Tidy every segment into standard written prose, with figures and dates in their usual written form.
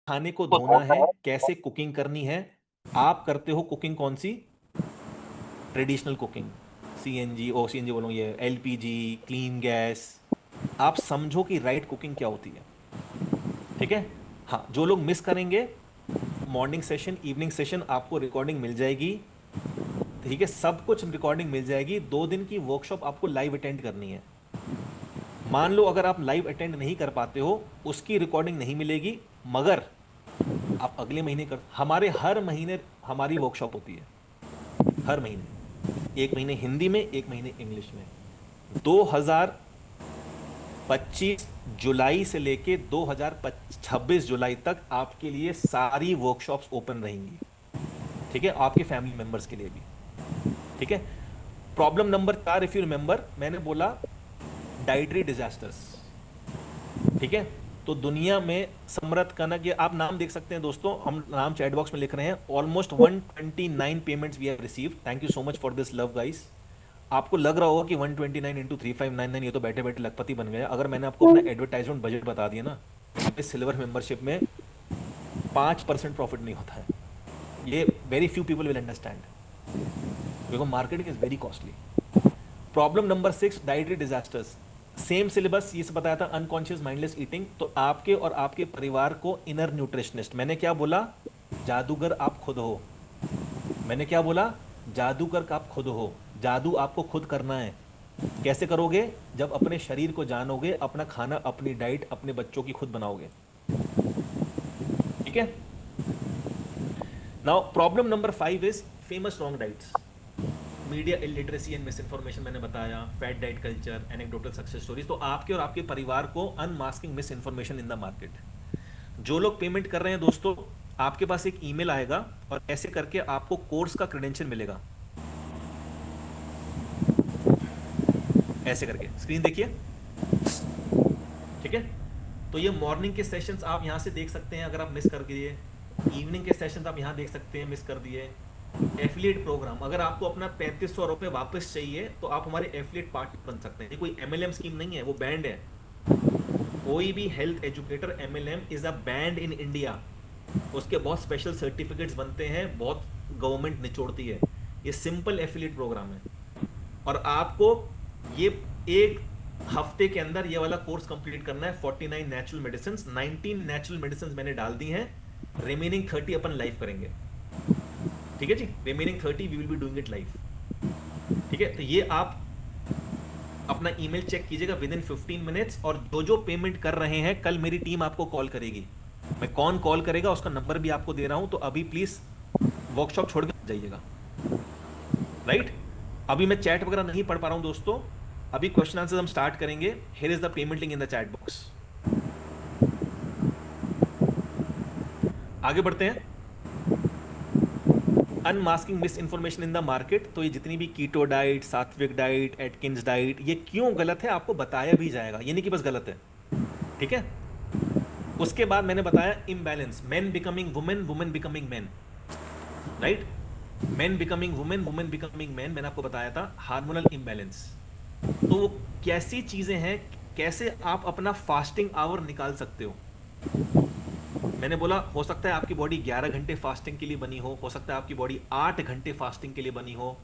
खाने को धोना है, कैसे कुकिंग करनी है। आप करते हो कुकिंग कौन सी? ट्रेडिशनल कुकिंग, सीएनजी, ओ सीएनजी बोलूँ, ये एलपीजी, क्लीन गैस। आप समझो कि राइट कुकिंग क्या होती है। ठीक है। हाँ, जो लोग मिस करेंगे मॉर्निंग सेशन, इवनिंग सेशन, आपको रिकॉर्डिंग मिल जाएगी। ठीक है, सब कुछ रिकॉर्डिंग मिल जाएगी। 2 दिन की वर्कशॉप आपको लाइव अटेंड करनी है। मान लो अगर आप लाइव अटेंड नहीं कर पाते हो, उसकी रिकॉर्डिंग नहीं मिलेगी, मगर आप अगले महीने कर। हमारे हर महीने हमारी वर्कशॉप होती है, हर महीने। एक महीने हिंदी में, एक महीने इंग्लिश में। 2025 जुलाई से लेके 2026 जुलाई तक आपके लिए सारी वर्कशॉप्स ओपन रहेंगी। ठीक है, आपके फैमिली मेंबर्स के लिए भी। ठीक है। Problem number 4, if you remember, मैंने बोला डाइटरी डिजास्टर्स। ठीक है। तो दुनिया में समृद्ध कनक, ये आप नाम देख सकते हैं दोस्तों, हम नाम चैट बॉक्स में लिख रहे हैं। Almost 129 payments we have received. Thank you so much for this love guys. आपको लग रहा होगा कि 129 इंटू 3599, ये तो बैठे बैठे लखपति बन गया। अगर मैंने आपको अपना एडवर्टाइजमेंट बजट बता दिया ना, हमारे सिल्वर मेंबरशिप में 5% प्रॉफिट नहीं होता है। ये very few people will understand, because marketing is very costly. Problem number 6, dietary disasters. Same syllabus ये से बताया था, अनकॉन्शियस माइंडलेस ईटिंग। तो आपके और आपके परिवार को इनर न्यूट्रिशनिस्ट, मैंने क्या बोला? जादूगर आप खुद हो। मैंने क्या बोला? जादूगर का आप खुद हो। जादू आपको खुद करना है। कैसे करोगे? जब अपने शरीर को जानोगे, अपना खाना, अपनी डाइट, अपने बच्चों की खुद बनाओगे। ठीक है। Now problem number 5 is famous wrong diets. Media illiteracy and miss information मैंने बताया, fat diet culture, anecdotal success stories. तो आपके और आपके परिवार को unmasking miss information in the market. जो लोग पेमेंट कर रहे हैं दोस्तों, आपके पास एक ईमेल आएगा और ऐसे करके आपको कोर्स का क्रेडेंशियल मिलेगा। ऐसे करके स्क्रीन देखिए। ठीक है। तो ये मॉर्निंग के सेशंस आप यहां से देख सकते हैं अगर आप मिस कर दिए। इवनिंग के सेशंस आप यहां देख सकते हैं, मिस कर दिए। एफिलिएट प्रोग्राम, अगर आपको अपना 3500 रुपए वापस चाहिए तो आप हमारे एफिलिएट पार्टनर बन सकते हैं। ये कोई एमएलएम स्कीम नहीं है, वो बैंड है। कोई भी health educator MLM is a band in India. उसके बहुत स्पेशल सर्टिफिकेट्स बनते हैं, बहुत गवर्नमेंट निचोड़ती है। ये सिंपल एफिलिएट प्रोग्राम है। और आपको ये एक हफ्ते के अंदर ये वाला कोर्स कंप्लीट करना है। 49 नेचुरल मेडिसिन, 19 नेचुरल मेडिसिन मैंने डाल दी हैं। रिमेनिंग 30 अपन लाइव करेंगे। ठीक है जी, remaining 30 we will be doing it live. ठीक है। तो ये आप अपना ईमेल चेक कीजिएगा विद इन 15 मिनट्स। और जो जो पेमेंट कर रहे हैं, कल मेरी टीम आपको कॉल करेगी। मैं कौन कॉल करेगा उसका नंबर भी आपको दे रहा हूं। तो अभी प्लीज वर्कशॉप छोड़ के मत जाइएगा। राइट। अभी मैं चैट वगैरह नहीं पढ़ पा रहा हूं दोस्तों। अभी क्वेश्चन आंसर हम स्टार्ट करेंगे। Here is the payment link in the chat box. आगे बढ़ते हैं। Unmasking miss information in the market. तो ये जितनी भी कीटो डाइट, सात्विक डाइट, एटकिंस डाइट, ये क्यों गलत है आपको बताया भी जाएगा, ये नहीं कि बस गलत है। ठीक है। उसके बाद मैंने बताया imbalance, man becoming women, women becoming man. Right. Man becoming women, women becoming man, मैंने आपको बताया था हार्मोनल इम्बैलेंस। तो वो कैसी चीजें हैं, कैसे आप अपना फास्टिंग आवर निकाल सकते हो। मैंने बोला हो सकता है आपकी बॉडी 11 घंटे फास्टिंग के लिए बनी हो सकता है आपकी बॉडी 8 घंटे फास्टिंग के लिए बनी हो।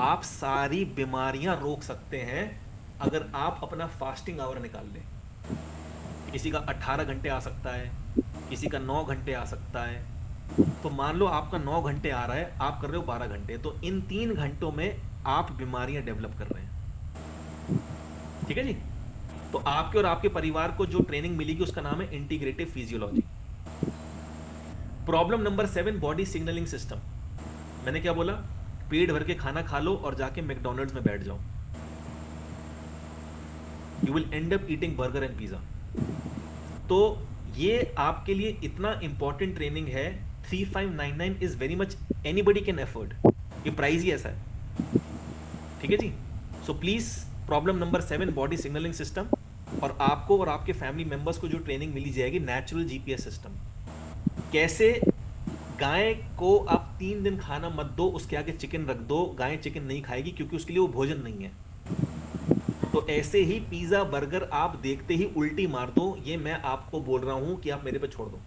आप सारी बीमारियां रोक सकते हैं अगर आप अपना फास्टिंग आवर निकाल लें। किसी का 18 घंटे आ सकता है, किसी का 9 घंटे आ सकता है। तो मान लो आपका 9 घंटे आ रहा है, आप कर रहे हो 12 घंटे, तो इन 3 घंटों में आप बीमारियां डेवलप कर रहे हैं। ठीक है जी। तो आपके और आपके परिवार को जो ट्रेनिंग मिलेगी उसका नाम है integrative physiology. Problem number 7, body signalling system. मैंने क्या बोला? पेट भर के खाना खा लो और जाके मैकडोनल्ड्स में बैठ जाओ। You will end up eating burger and pizza. तो ये आपके लिए इतना इंपॉर्टेंट ट्रेनिंग है। 3599 is very much, anybody can afford. ये प्राइस ही ऐसा है। ठीक है जी। So please, problem number 7, body signalling system. और आपको और आपके फैमिली मेंबर्स को जो ट्रेनिंग मिली जाएगी, नेचुरल जीपीएस सिस्टम। कैसे गाय को आप 3 दिन खाना मत दो, उसके आगे चिकन रख दो, गाय चिकन नहीं खाएगी क्योंकि उसके लिए वो भोजन नहीं है। तो ऐसे ही पिज्जा बर्गर आप देखते ही उल्टी मार दो, ये मैं आपको बोल रहा हूं कि आप मेरे पे छोड़ दो।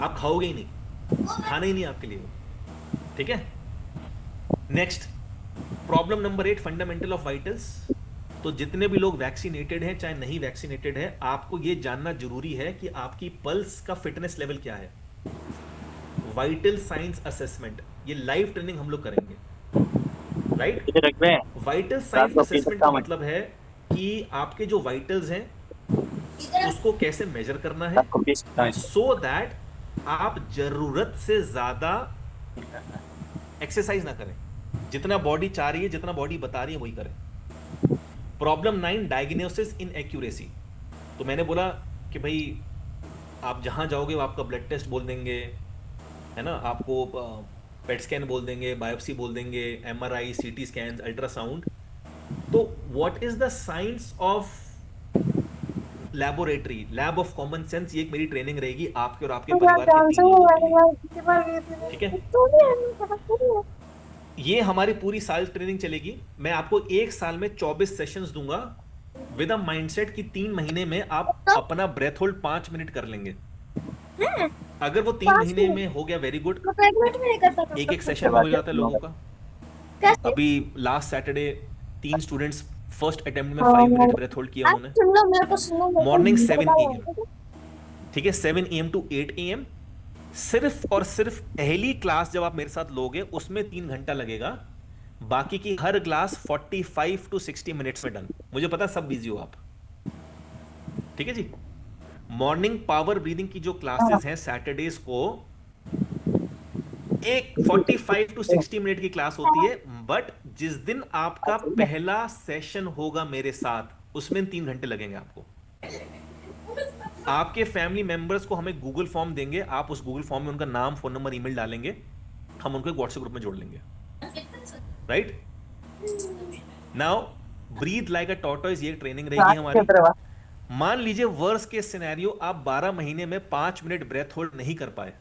आप खाओगे ही नहीं, खाना ही नहीं आपके लिए वो। ठीक है। Next, problem number 8, fundamental of vitals. तो जितने भी लोग वैक्सीनेटेड हैं चाहे नहीं वैक्सीनेटेड है, आपको यह जानना जरूरी है कि आपकी पल्स का फिटनेस लेवल क्या है। वाइटल साइंस असेसमेंट, ये लाइव ट्रेनिंग हम लोग करेंगे। राइट। इधर रख रहे हैं, वाइटल रात साइंस को पी असेसमेंट सकता का हूँ मैं। मतलब है कि आपके जो वाइटल्स हैं उसको कैसे मेजर करना है, रात को पी सकता हूँ इसको। सो दैट आप जरूरत से ज्यादा एक्सरसाइज ना करें। जितना बॉडी चाह रही है, जितना बॉडी बता रही है वही करें। प्रॉब्लम 9, डायग्नोसिस इन एक्यूरेसी। तो मैंने बोला कि भाई आप जहां जाओगे वो आपका ब्लड टेस्ट बोल देंगे, है ना, आपको पेट स्कैन बोल देंगे, बायोप्सी बोल देंगे, एमआरआई, सीटी स्कैन, अल्ट्रासाउंड। तो what is the science of laboratory, lab of common sense, ये एक मेरी ट्रेनिंग रहेगी आपके और आपके परिवार के 3 लोगों के लिए। ठीक है। ये हमारी पूरी साल ट्रेनिंग चलेगी। मैं आपको एक साल में 24 सेशंस दूंगा विद अ माइंडसेट कि 3 महीने में आप अपना ब्रेथ होल्ड 5 मिनट कर लेंगे। अगर वो 3 महीने में हो गया, वेरी गुड। एक एक सेशन में करवा हो दिया जाता है तुम लोगों लोगों का। अभी last Saturday 3 students first attempt में 5 मिनट ब्रेथ होल्ड किया उन्होंने। सुन लो मेरे को, सुन लो मेरे को, मॉर्निंग मुझे बता 7 AM। रहे ठीक है, 7 AM टू 8 AM। सिर्फ और सिर्फ पहली क्लास जब आप मेरे साथ लोगे उसमें 3 घंटा लगेगा। बाकी की हर क्लास 45 टू 60 मिनट्स में डन। मुझे पता है सब बिजी हो आप। ठीक है जी। मॉर्निंग पावर ब्रीदिंग की जो क्लासेस हैं सैटरडेज को, एक 45 टू 60 मिनट की क्लास होती है। बट जिस दिन आपका पहला सेशन होगा मेरे साथ, उसमें 3 घंटे लगेंगे आपको। आपके फैमिली मेंबर्स को हमें गूगल फॉर्म देंगे, आप उस गूगल फॉर्म में उनका नाम, फोन नंबर, ईमेल डालेंगे, हम उनको एक व्हाट्सएप ग्रुप में जोड़ लेंगे। Right. Now, breathe like a tortoise, ये ट्रेनिंग रहेगी हमारी। मान लीजिए वर्स के सिनेरियो, आप 12 महीने में 5 मिनट ब्रेथ होल्ड नहीं कर पाए,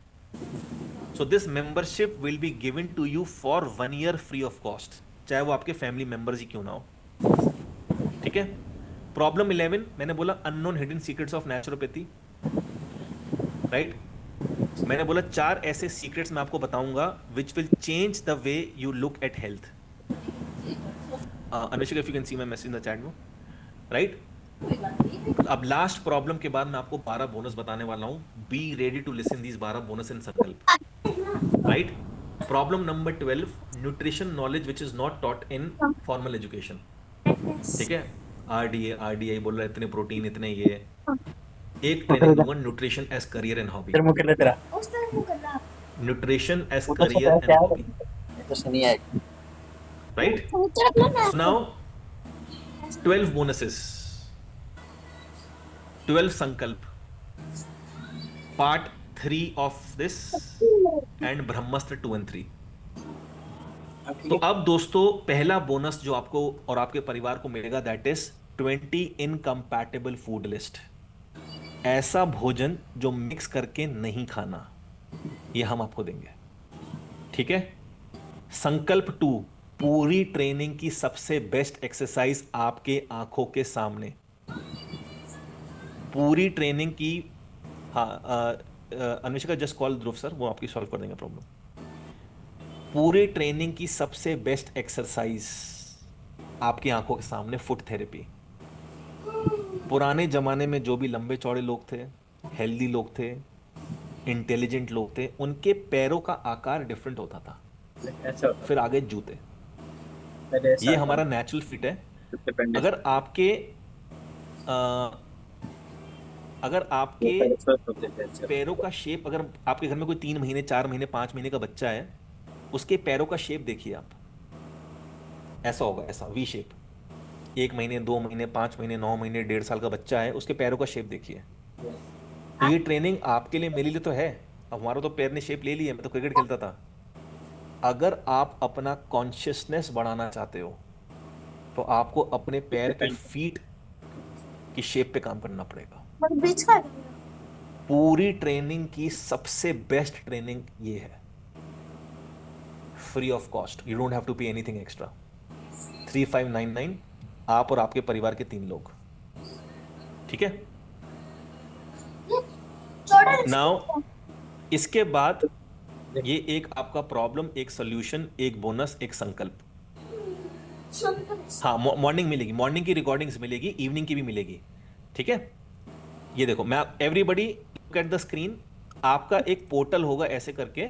so this membership will be given to you for 1 year free of cost, चाहे वो आपके फैमिली मेंबर्स ही क्यों ना हो। ठीक है। प्रॉब्लम 11, मैंने बोला unknown hidden secrets of naturopathy. Right. मैंने बोला 4 ऐसे सीक्रेट्स मैं आपको बताऊंगा which will change the way you look at health. Anushka, if you can see my message in the chat में। राइट। अब लास्ट प्रॉब्लम के बाद मैं आपको 12 बोनस बताने वाला हूं। Be ready to listen these 12 bonus in Sankalp. Right. Problem number 12, nutrition knowledge which is not taught in formal education. ठीक है। आरडीए, आरडीआई बोल रहा है इतने प्रोटीन, इतने ये। एक ट्रेनिंग दूंगा, nutrition as career and hobby. फिर मुँह कर ले तेरा। न्यूट्रिशन एज वो तो करियर सुना एंड क्या है, हॉबी। ये तो सुनी है। राइट। सो नाउ 12 बोनसेस, 12 संकल्प, पार्ट 3 ऑफ दिस, एंड ब्रह्मास्त्र 2 और 3। तो अब दोस्तों, पहला बोनस जो आपको और आपके परिवार को मिलेगा, that is 20 incompatible food list. ऐसा भोजन जो मिक्स करके नहीं खाना, ये हम आपको देंगे। ठीक है। संकल्प 2, पूरी ट्रेनिंग की सबसे बेस्ट एक्सरसाइज आपके आंखों के सामने। पूरी ट्रेनिंग की, हाँ, अनुष्का जस्ट कॉल ध्रुव सर, वो आपकी सॉल्व कर देंगे प्रॉब्लम। पूरी ट्रेनिंग की सबसे बेस्ट एक्सरसाइज आपकी आंखों के सामने, फुट थेरेपी। पुराने जमाने में जो भी लंबे चौड़े लोग थे, हेल्दी लोग थे, इंटेलिजेंट लोग थे, उनके पैरों का आकार डिफरेंट होता था। ऐसा होता फिर आगे जूते। पहले ऐसा ये था, हमारा नेचुरल फिट है। डिपेंडेंट अगर आपके अ, अगर आपके पहले स्वस्थ होते थे अच्छे। पैरों का शेप, अगर आपके घर में कोई 3 महीने, 4 महीने, 5 महीने का बच्चा है, उसके पैरों का शेप देखिए आप। ऐसा होगा, ऐसा वी शेप। 1 महीने, 2 महीने, 5 महीने, 9 महीने, 1.5 साल का बच्चा है, उसके पैरों का शेप देखिए। तो ये ट्रेनिंग आपके लिए, मेरे लिए तो है। अब हमारा तो पैर ने शेप ले लिया, मैं तो क्रिकेट खेलता था। अगर आप अपना कॉन्शियसनेस बढ़ाना चाहते हो, तो आपको अपने पैर के डिपेंड। फीट की शेप पे काम करना पड़ेगा। बीच का पूरी ट्रेनिंग की सबसे बेस्ट ट्रेनिंग ये है, free of cost, you don't have to pay anything extra. 3599, आप और आपके परिवार के 3 लोग। ठीक है। नाउ इसके बाद देख- ये एक आपका प्रॉब्लम, एक सॉल्यूशन, एक बोनस, एक संकल्प। हाँ, मॉर्निंग मिलेगी, मॉर्निंग की रिकॉर्डिंग्स मिलेगी, इवनिंग की भी मिलेगी। ठीक है, ये देखो, मैं everybody look at the screen. आपका एक पोर्टल होगा ऐसे करके,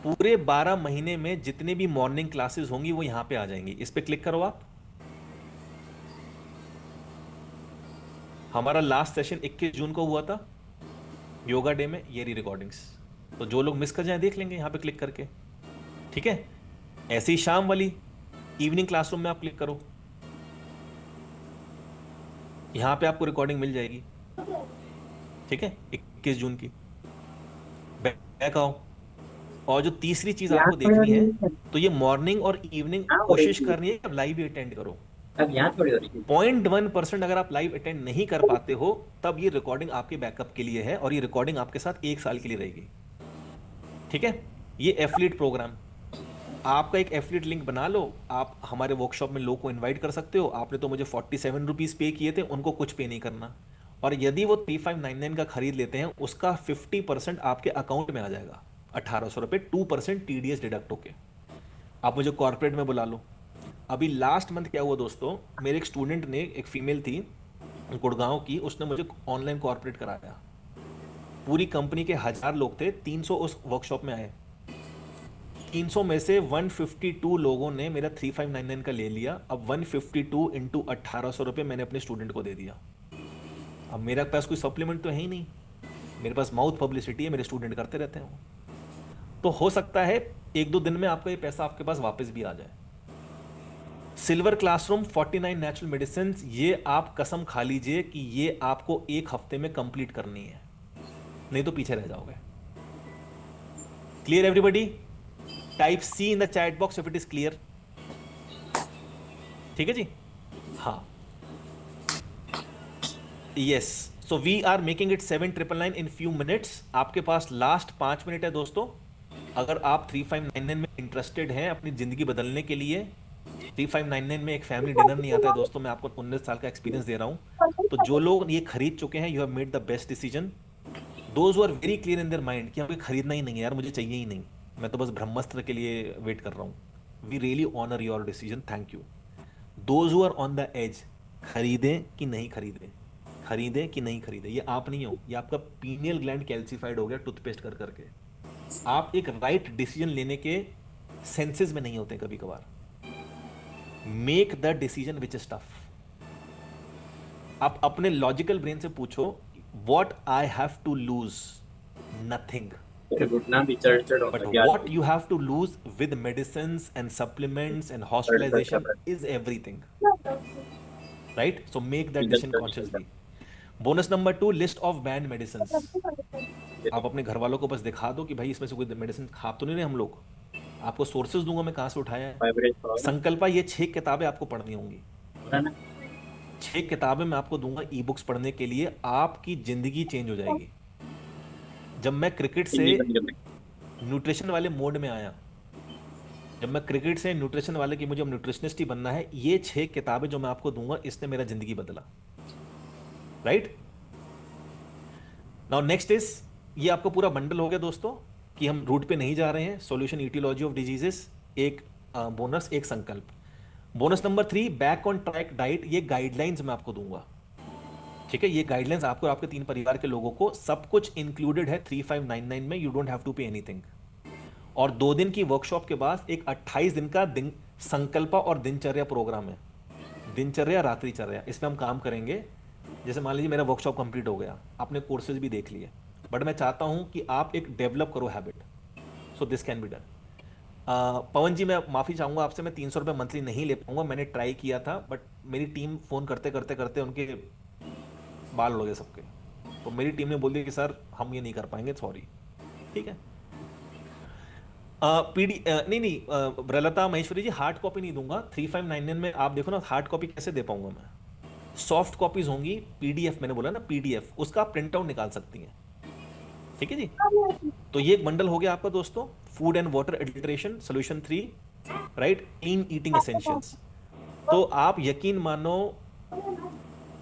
पूरे 12 महीने में जितने भी मॉर्निंग क्लासेस होंगी वो यहां पे आ जाएंगी। इस पे क्लिक करो आप। हमारा लास्ट सेशन 21 जून को हुआ था योगा डे में, ये रही रिकॉर्डिंग्स। तो जो लोग मिस कर जाए देख लेंगे यहां पे क्लिक करके। ठीक है, ऐसे ही शाम वाली इवनिंग क्लासरूम में आप क्लिक करो, यहां पे आपको रिकॉर्डिंग मिल जाएगी। ठीक है, 21 जून की। बैक आओ, और जो तीसरी चीज यहाँ आपको थोड़ी हो देखनी है, रही है। तो ये मॉर्निंग और इवनिंग हाँ हो कोशिश रही है। करनी है कि आप लाइव अटेंड करो। अब यहाँ थोड़ी हो रही है। 0.1% अगर आप लाइव अटेंड नहीं कर पाते हो, तब ये रिकॉर्डिंग आपके बैकअप के लिए है, और ये रिकॉर्डिंग आपके साथ 1 साल के लिए रहेगी। ठीक है, ये एफिलिएट प्रोग्राम, आपका एक एफिलिएट लिंक बना लो, आप हमारे वर्कशॉप में लोग को इनवाइट कर सकते हो। आपने तो मुझे 47 रुपीज़ पे किए थे, उनको कुछ पे नहीं करना। और यदि वो 3599 का खरीद लेते हैं, उसका 50% आपके अकाउंट में आ जाएगा, 1800 रुपये, 2% TDS डिडक्ट होके। आप मुझे कॉर्पोरेट में बुला लो। अभी लास्ट मंथ क्या हुआ दोस्तों, मेरे एक स्टूडेंट ने, एक फीमेल थी गुड़गांव की, उसने मुझे ऑनलाइन कॉर्पोरेट कराया। पूरी कंपनी के 1000 लोग थे, 300 उस वर्कशॉप में आए। 300 में से 152 लोगों ने मेरा 3599 का ले लिया। अब 152 इंटू 1800 रुपये मैंने अपने स्टूडेंट को दे दिया। अब मेरे पास कोई सप्लीमेंट तो है ही नहीं, मेरे पास माउथ पब्लिसिटी है, मेरे स्टूडेंट करते रहते हैं। तो हो सकता है 1-2 दिन में आपका ये पैसा आपके पास वापस भी आ जाए। सिल्वर क्लासरूम 49 नेचुरल मेडिसिन, ये आप कसम खा लीजिए कि ये आपको 1 हफ्ते में कंप्लीट करनी है, नहीं तो पीछे रह जाओगे। Clear everybody? Type C in the chat box if it is clear. ठीक है जी, हाँ, yes. So we are making it 7999 in few minutes. आपके पास लास्ट 5 मिनट है दोस्तों। अगर आप 3599 में इंटरेस्टेड हैं अपनी जिंदगी बदलने के लिए, 3599 में एक फैमिली डिनर नहीं आता है दोस्तों, मैं आपको 19 साल का एक्सपीरियंस दे रहा हूं। तो जो लोग ये खरीद चुके हैं, you have made the best decision. Those who are very clear in their mind कि हमें खरीदना ही नहीं है यार, मुझे चाहिए ही नहीं, मैं तो बस ब्रह्मास्त्र के लिए वेट कर रहा हूं, we really honour your decision, thank you. Those who are on the edge, खरीदें कि नहीं खरीदें, खरीदें कि नहीं खरीदें, ये आप नहीं हो, ये आपका पीनियल ग्लैंड कैल्सिफाइड हो गया टूथपेस्ट कर करके। आप एक राइट डिसीजन लेने के सेंसेस में नहीं होते कभी कभार। Make the decision which is tough. आप अपने लॉजिकल ब्रेन से पूछो, what I have to lose, nothing. फिर घुटना भी चढ़ But होता है what you have to lose with medicines and supplements and hospitalization is everything, right? So make that decision consciously. Bonus number 2, list of banned medicines. आप अपने घर वालों को बस दिखा दो कि भाई इसमें से कोई मेडिसिन खा तो नहीं रहे हम लोग, आपको सोर्सेज दूंगा मैं कहाँ से उठाया है। संकल्पा, ये 6 किताबें आपको पढ़नी होंगी। 6 किताबें मैं आपको दूंगा ई बुक्स पढ़ने के लिए, आपकी जिंदगी चेंज हो जाएगी। जब मैं क्रिकेट से न्यूट्रिशन वाले मोड में आया, जब मैं क्रिकेट से न्यूट्रिशन वाले की मुझे अब न्यूट्रिशनिस्ट ही बनना है, ये 6 किताबें जो मैं आपको दूंगा, इसने मेरा जिंदगी बदला। राइट नाउ नेक्स्ट इज, ये आपको पूरा बंडल हो गया दोस्तों कि हम रूट पे नहीं जा रहे हैं। सॉल्यूशन ईटियोलॉजी ऑफ डिजीजेस, एक बोनस, एक संकल्प। Bonus number 3, back on track diet, ये गाइडलाइंस मैं आपको दूंगा। ठीक है, ये गाइडलाइंस आपको, आपके 3 परिवार के लोगों को, सब कुछ इंक्लूडेड है 3599 में, you don't have to pay anything. और 2 दिन की वर्कशॉप के बाद एक 28 दिन का दिन संकल्पा और दिनचर्या प्रोग्राम है, दिनचर्या रात्रिचर्या, इसमें हम काम करेंगे। जैसे मान लीजिए मेरा वर्कशॉप कंप्लीट हो गया, आपने कोर्सेज भी देख लिए, बट मैं चाहता हूं कि आप एक डेवलप करो habit, so this can be done. Pawan ji, मैं माफ़ी चाहूँगा आपसे, मैं 300 रुपये मंथली नहीं ले पाऊंगा, मैंने ट्राई किया था, बट मेरी टीम फ़ोन करते करते करते उनके बाल उड़ गए सबके, तो मेरी टीम ने बोल दिया कि सर हम ये नहीं कर पाएंगे, सॉरी। ठीक है, नहीं, ब्रलता महेश्वरी जी, हार्ड कॉपी नहीं दूंगा 3599 में। आप देखो ना, हार्ड कॉपी कैसे दे पाऊंगा मैं, सॉफ्ट कॉपीज होंगी, पीडीएफ, मैंने बोला ना पीडीएफ, उसका आप प्रिंट आउट निकाल सकती हैं। ठीक है जी, तो ये एक बंडल हो गया आपका दोस्तों, food and water adulteration solution 3, right, clean eating essentials. तो आप यकीन मानो,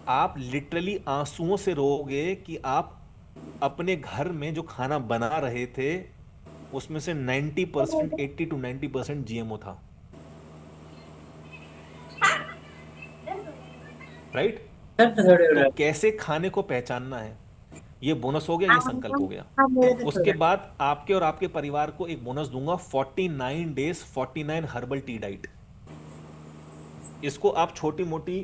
आप लिटरली आंसुओं से रोओगे कि आप अपने घर में जो खाना बना रहे थे उसमें से 90%, 80 to 90% जीएमओ था, राइट? सर तो थोड़े तो उड़ा कैसे खाने को पहचानना है, ये बोनस हो गया, ये संकल्प हो गया। हाँ मेरे से उसके थोड़ा बाद आपके और आपके परिवार को एक बोनस दूंगा, 49 डेज 49 हर्बल टी डाइट। इसको आप छोटी मोटी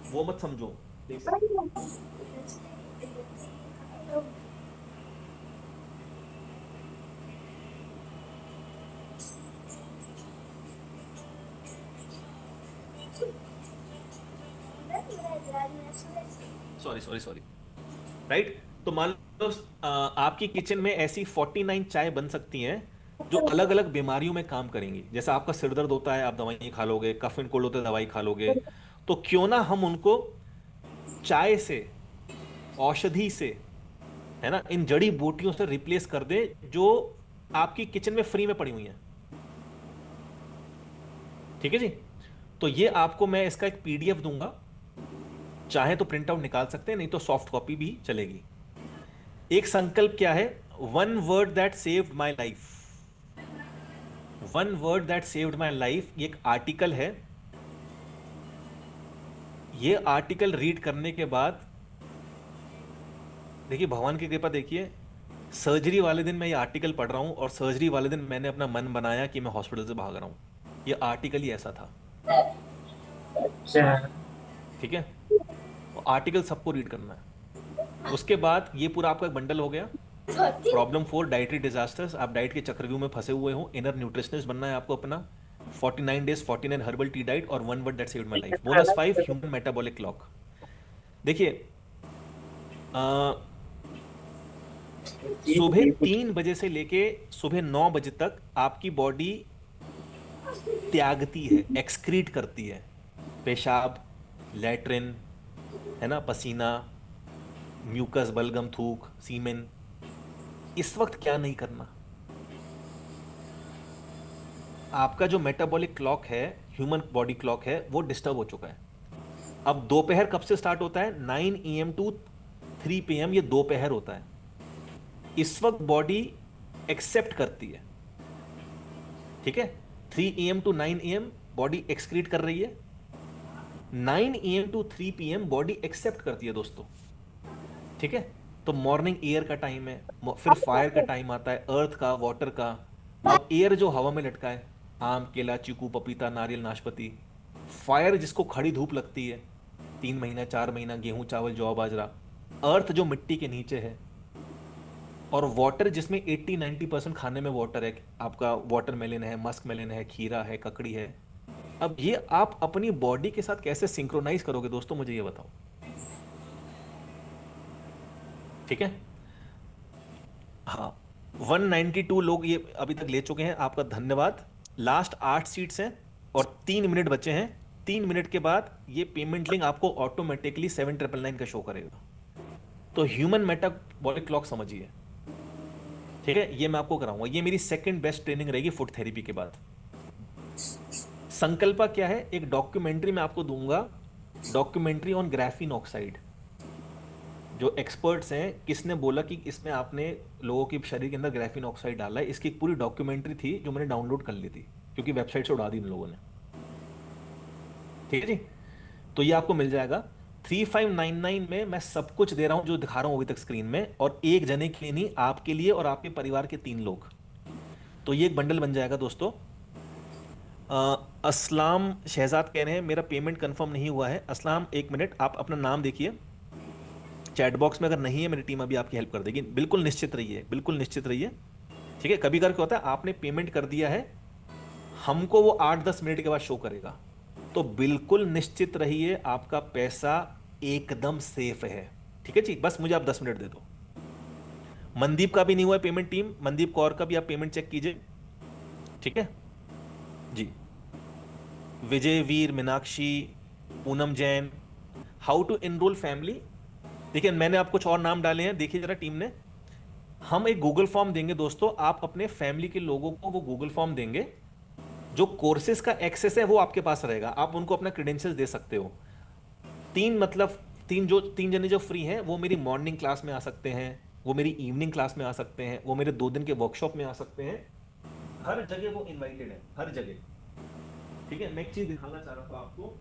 वो मत समझो, देख सकते हो। Sorry sorry sorry, right? तो मान लो आपकी किचन में ऐसी 49 चाय बन सकती हैं जो अलग अलग बीमारियों में काम करेंगी। जैसे आपका सिर दर्द होता है, आप दवाई खा लोगे, कफ एंड कोल्ड होता है, दवाई खा लोगे। तो क्यों ना हम उनको चाय से, औषधि से, है ना, इन जड़ी बूटियों से रिप्लेस कर दें जो आपकी किचन में फ्री में पड़ी हुई हैं। ठीक है जी? तो ये आपको मैं इसका एक पीडीएफ दूंगा, चाहे तो प्रिंट आउट निकाल सकते हैं, नहीं तो सॉफ्ट कॉपी भी चलेगी। एक संकल्प क्या है? One word that saved my life. One word that saved my life, ये एक आर्टिकल है। ये आर्टिकल रीड करने के बाद देखिए भगवान की कृपा, देखिए सर्जरी वाले दिन मैं ये आर्टिकल पढ़ रहा हूं और सर्जरी वाले दिन मैंने अपना मन बनाया कि मैं हॉस्पिटल से भाग रहा हूं। ये आर्टिकल ही ऐसा था। अच्छा ठीक है? आर्टिकल सबको रीड करना है। उसके बाद ये पूरा आपका एक बंडल हो गया। Problem 4, dietary disasters. आप डाइट के चक्रव्यूह में फंसे हुए हो, इनर न्यूट्रिशनिस्ट बनना है आपको अपना। 49 डेज 49 हर्बल टी डाइट और one word that saved my life. Bonus 5, human metabolic clock. देखिए सुबह 3 बजे से लेके सुबह 9 बजे तक आपकी बॉडी त्यागती है, एक्सक्रीट करती है, पेशाब, लैट्रिन, है ना, पसीना, म्यूकस, बलगम, थूक, सीमेन। इस वक्त क्या नहीं करना, आपका जो मेटाबॉलिक क्लॉक है, ह्यूमन बॉडी क्लॉक है, वो डिस्टर्ब हो चुका है। अब दोपहर कब से स्टार्ट होता है? 9 AM to 3 PM, ये दोपहर होता है। इस वक्त बॉडी एक्सेप्ट करती है। ठीक है? 3 AM to 9 AM body excrete कर रही है, 9 AM to 3 PM body accept करती है दोस्तों। ठीक है? तो मॉर्निंग एयर का टाइम है, फिर फायर का टाइम आता है, अर्थ का, वाटर का। अब एयर जो हवा में लटका है, आम, केला, चीकू, पपीता, नारियल, नाशपाती। फायर जिसको खड़ी धूप लगती है, 3 महीना 4 महीना, गेहूं, चावल, जौ, बाजरा। अर्थ जो मिट्टी के नीचे है, और वाटर जिसमें 80-90% खाने में वाटर है। आपका वाटरमेलन है, मस्क मेलन है, खीरा है, ककड़ी है। अब ये आप अपनी बॉडी के साथ कैसे सिंक्रोनाइज करोगे दोस्तों, मुझे ये बताओ। ठीक है? हाँ, 192 लोग ये अभी तक ले चुके हैं, आपका धन्यवाद। लास्ट 8 सीट्स हैं और 3 मिनट बचे हैं। 3 मिनट के बाद ये पेमेंट लिंक आपको ऑटोमेटिकली 7,999 का शो करेगा। तो ह्यूमन मेटाबॉलिक क्लॉक समझिए। ठीक है? ये मैं आपको कराऊंगा, ये मेरी सेकंड बेस्ट ट्रेनिंग रहेगी फूड थेरेपी के बाद। संकल्पा क्या है? एक डॉक्यूमेंट्री मैं आपको दूंगा, डॉक्यूमेंट्री ऑन ग्राफीन ऑक्साइड। जो एक्सपर्ट्स हैं, किसने बोला कि इसमें आपने लोगों के शरीर के अंदर ग्राफीन ऑक्साइड डाला है, इसकी एक पूरी डॉक्यूमेंट्री थी जो मैंने डाउनलोड कर ली थी, क्योंकि वेबसाइट से उड़ा दी इन लोगों ने। ठीक है जी? तो ये आपको मिल जाएगा 3599 में। मैं सब कुछ दे रहा हूं जो दिखा रहा हूं अभी तक स्क्रीन में, और एक जने के लिए नहीं, आपके लिए और आपके परिवार के 3 लोग। तो ये एक बंडल बन जाएगा दोस्तों। असलाम शहजाद कह रहे हैं मेरा पेमेंट कंफर्म नहीं हुआ है। असलाम, 1 मिनट, आप अपना नाम देखिए चैट बॉक्स में, अगर नहीं है मेरी टीम अभी आपकी हेल्प कर देगी। बिल्कुल निश्चित रहिए, बिल्कुल निश्चित रहिए। ठीक है? कभी कभी क्या होता है, आपने पेमेंट कर दिया है, हमको वो 8-10 मिनट के बाद शो करेगा। तो बिल्कुल निश्चित रहिए, आपका पैसा एकदम सेफ है। ठीक है जी? बस मुझे आप 10 मिनट दे दो। मनदीप का भी नहीं हुआ है पेमेंट, टीम मनदीप कौर का भी आप पेमेंट चेक कीजिए। ठीक है जी? Vijay Veer, Meenakshi, Poonam Jain. How to enrol family. देखिए मैंने आप कुछ और नाम डाले हैं, देखिए जरा टीम ने। हम एक गूगल फॉर्म देंगे दोस्तों, आप अपने फैमिली के लोगों को वो गूगल फॉर्म देंगे। जो कोर्सेज का एक्सेस है वो आपके पास रहेगा, आप उनको अपना क्रेडेंशियल्स दे सकते हो। 3 मतलब तीन जने जो फ्री हैं वो मेरी मॉर्निंग क्लास में आ सकते हैं, वो मेरी इवनिंग क्लास में आ सकते हैं, वो मेरे 2 दिन के वर्कशॉप में आ सकते हैं। हर जगह वो इनवाइटेड है, हर जगह। ठीक है, मैं एक चीज दिखाना चाह रहा था आपको।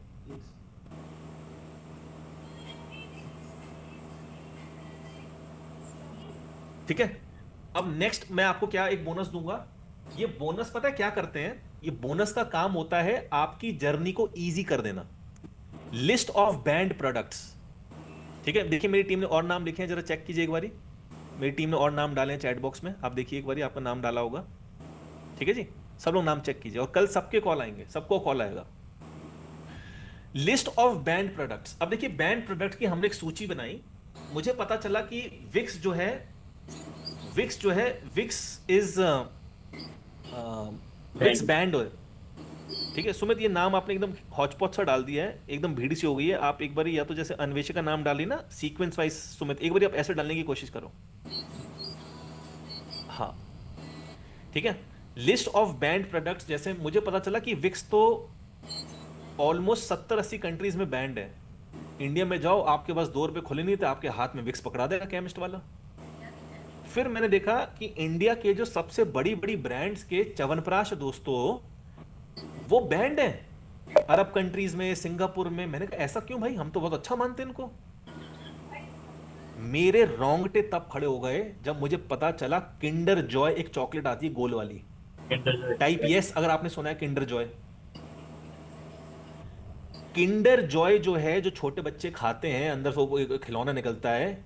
ठीक है, अब नेक्स्ट मैं आपको क्या एक बोनस दूंगा। ये बोनस पता है क्या करते हैं? ये बोनस का काम होता है आपकी जर्नी को इजी कर देना। List of band products. ठीक है, देखिए मेरी टीम ने और नाम लिखे हैं, जरा चेक कीजिए एक बारी। मेरी टीम ने और नाम डाले हैं चैट बॉक्स में, आप देखिए एक बारी, आपका नाम डाला होगा। ठीक है जी, सब लोग नाम चेक कीजिए, और कल सबके कॉल आएंगे, सबको कॉल आएगा। List of band products. अब देखिए बैंड प्रोडक्ट की हमने एक सूची बनाई। मुझे पता चला कि विक्स जो है, विक्स इज विक्स बैंड। ठीक है सुमित, ये नाम आपने एकदम हॉचपॉच सा डाल दिया है, एकदम भीड़ सी हो गई है। आप एक बारी या तो जैसे अन्वेषक का नाम डालिए ना सीक्वेंस वाइज, सुमित एक बारी आप ऐसे डालने की कोशिश करो। हाँ ठीक है, लिस्ट ऑफ बैंड प्रोडक्ट्स। जैसे मुझे पता चला कि विक्स तो ऑलमोस्ट 70-80 कंट्रीज में बैंड है। इंडिया में जाओ, आपके पास 2 रुपए खुले नहीं थे, आपके हाथ में विक्स पकड़ा देगा केमिस्ट वाला। फिर मैंने देखा कि इंडिया के जो सबसे बड़ी बड़ी ब्रांड्स के च्यवनप्राश दोस्तों, वो बैंड है अरब कंट्रीज में, सिंगापुर में। मैंने कहा ऐसा क्यों भाई, हम तो बहुत अच्छा मानते हैं इनको। मेरे रोंगटे तब खड़े हो गए जब मुझे पता चला किंडर जॉय एक चॉकलेट आती है गोल वाली, टाइप यस, अगर आपने सुना है किंडर जॉय। किंडर जॉय जो है, जो छोटे बच्चे खाते हैं, अंदर से वो एक खिलौना निकलता है,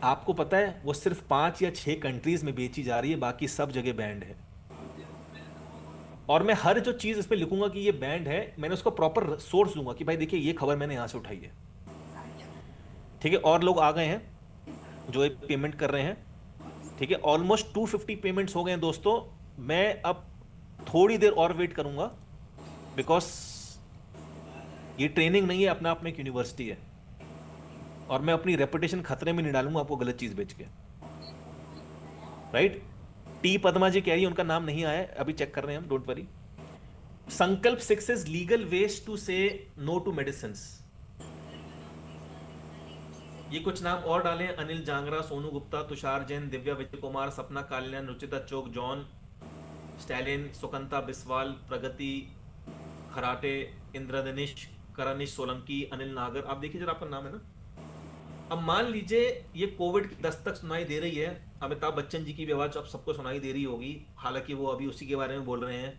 आपको पता है वो सिर्फ 5 या 6 कंट्रीज में बेची जा रही है, बाकी सब जगह बैंड है। और मैं हर जो चीज इसमें लिखूंगा कि ये बैंड है, मैंने उसको प्रॉपर सोर्स दूंगा कि भाई देखिए ये खबर मैंने यहां से उठाई है। ठीक है, और लोग आ गए हैं जो एक पेमेंट कर रहे हैं। ठीक है, ऑलमोस्ट 250 पेमेंट्स हो गए हैं दोस्तों। मैं अब थोड़ी देर और वेट करूंगा, बिकॉज ये ट्रेनिंग नहीं है, अपना आप में एक यूनिवर्सिटी है, और मैं अपनी रेपुटेशन खतरे में नहीं डालूंगा आपको गलत चीज बेच के। राइट, टी पद्मा जी कह रही है उनका नाम नहीं आया है, अभी चेक कर रहे हैं हम, डोंट वरी। संकल्प 6 इज लीगल वेज टू से नो टू मेडिसिन। ये कुछ नाम और डाले हैं, अनिल जांगरा, सोनू गुप्ता, तुषार जैन, दिव्या विजय कुमार, सपना काल्यान, रुचिता चोक, जॉन स्टैलिन, सुकंता बिस्वाल, प्रगति खराटे, इंद्रधनिश, करनिश सोलंकी, अनिल नागर। आप देखिए जरा, आपका नाम है ना। अब मान लीजिए ये कोविड की दस्तक सुनाई दे रही है, अमिताभ बच्चन जी की भी आवाज अब सबको सुनाई दे रही होगी, हालांकि वो अभी उसी के बारे में बोल रहे हैं,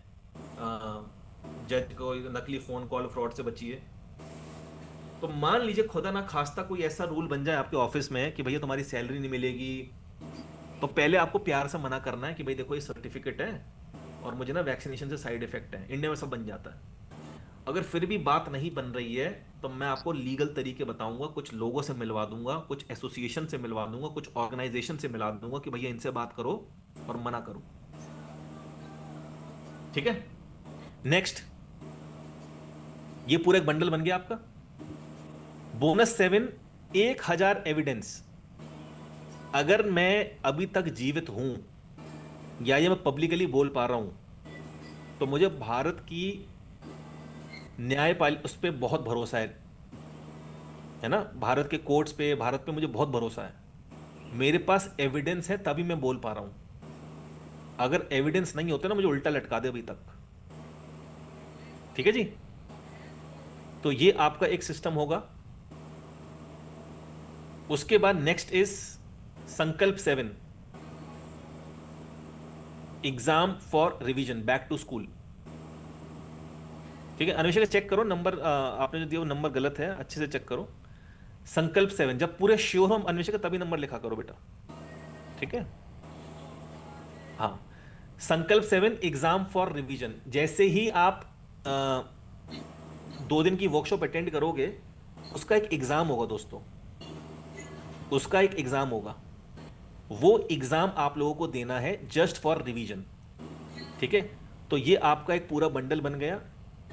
जज को नकली फोन कॉल फ्रॉड से बचिए। तो मान लीजिए खुदा ना खास्ता कोई ऐसा रूल बन जाए आपके ऑफिस में कि भैया तुम्हारी सैलरी नहीं मिलेगी, तो पहले आपको प्यार से मना करना है कि भाई देखो ये सर्टिफिकेट है और मुझे ना वैक्सीनेशन से साइड इफेक्ट है। इंडिया में सब बन जाता है। अगर फिर भी बात नहीं बन रही है तो मैं आपको लीगल तरीके बताऊंगा, कुछ लोगों से मिलवा दूंगा, कुछ एसोसिएशन से मिलवा दूंगा, कुछ ऑर्गेनाइजेशन से मिला दूंगा कि भैया इनसे बात करो और मना करो। ठीक है, नेक्स्ट, ये पूरा एक बंडल बन गया आपका। Bonus 7, 1000 evidence. अगर मैं अभी तक जीवित हूं या ये मैं पब्लिकली बोल पा रहा हूं, तो मुझे भारत की न्यायपालिका उस पर बहुत भरोसा है ना, भारत के कोर्ट्स पे, भारत पे मुझे बहुत भरोसा है। मेरे पास एविडेंस है तभी मैं बोल पा रहा हूं। अगर एविडेंस नहीं होते ना, मुझे उल्टा लटका दे अभी तक। ठीक है जी, तो ये आपका एक सिस्टम होगा। उसके बाद next is Sankalp 7, exam for revision back to school. ठीक है, अन्वेषक चेक करो नंबर, आपने जो दिया वो नंबर गलत है, अच्छे से चेक करो। संकल्प 7, जब पूरे श्योर हो अन्वेषक तभी नंबर लिखा करो बेटा। ठीक है, हाँ, संकल्प 7 एग्जाम फॉर रिवीजन। जैसे ही आप 2 दिन की वर्कशॉप अटेंड करोगे, उसका एक एग्जाम होगा दोस्तों, उसका एक एग्जाम होगा। वो एग्जाम आप लोगों को देना है जस्ट फॉर रिवीजन। ठीक है, तो ये आपका एक पूरा बंडल बन गया।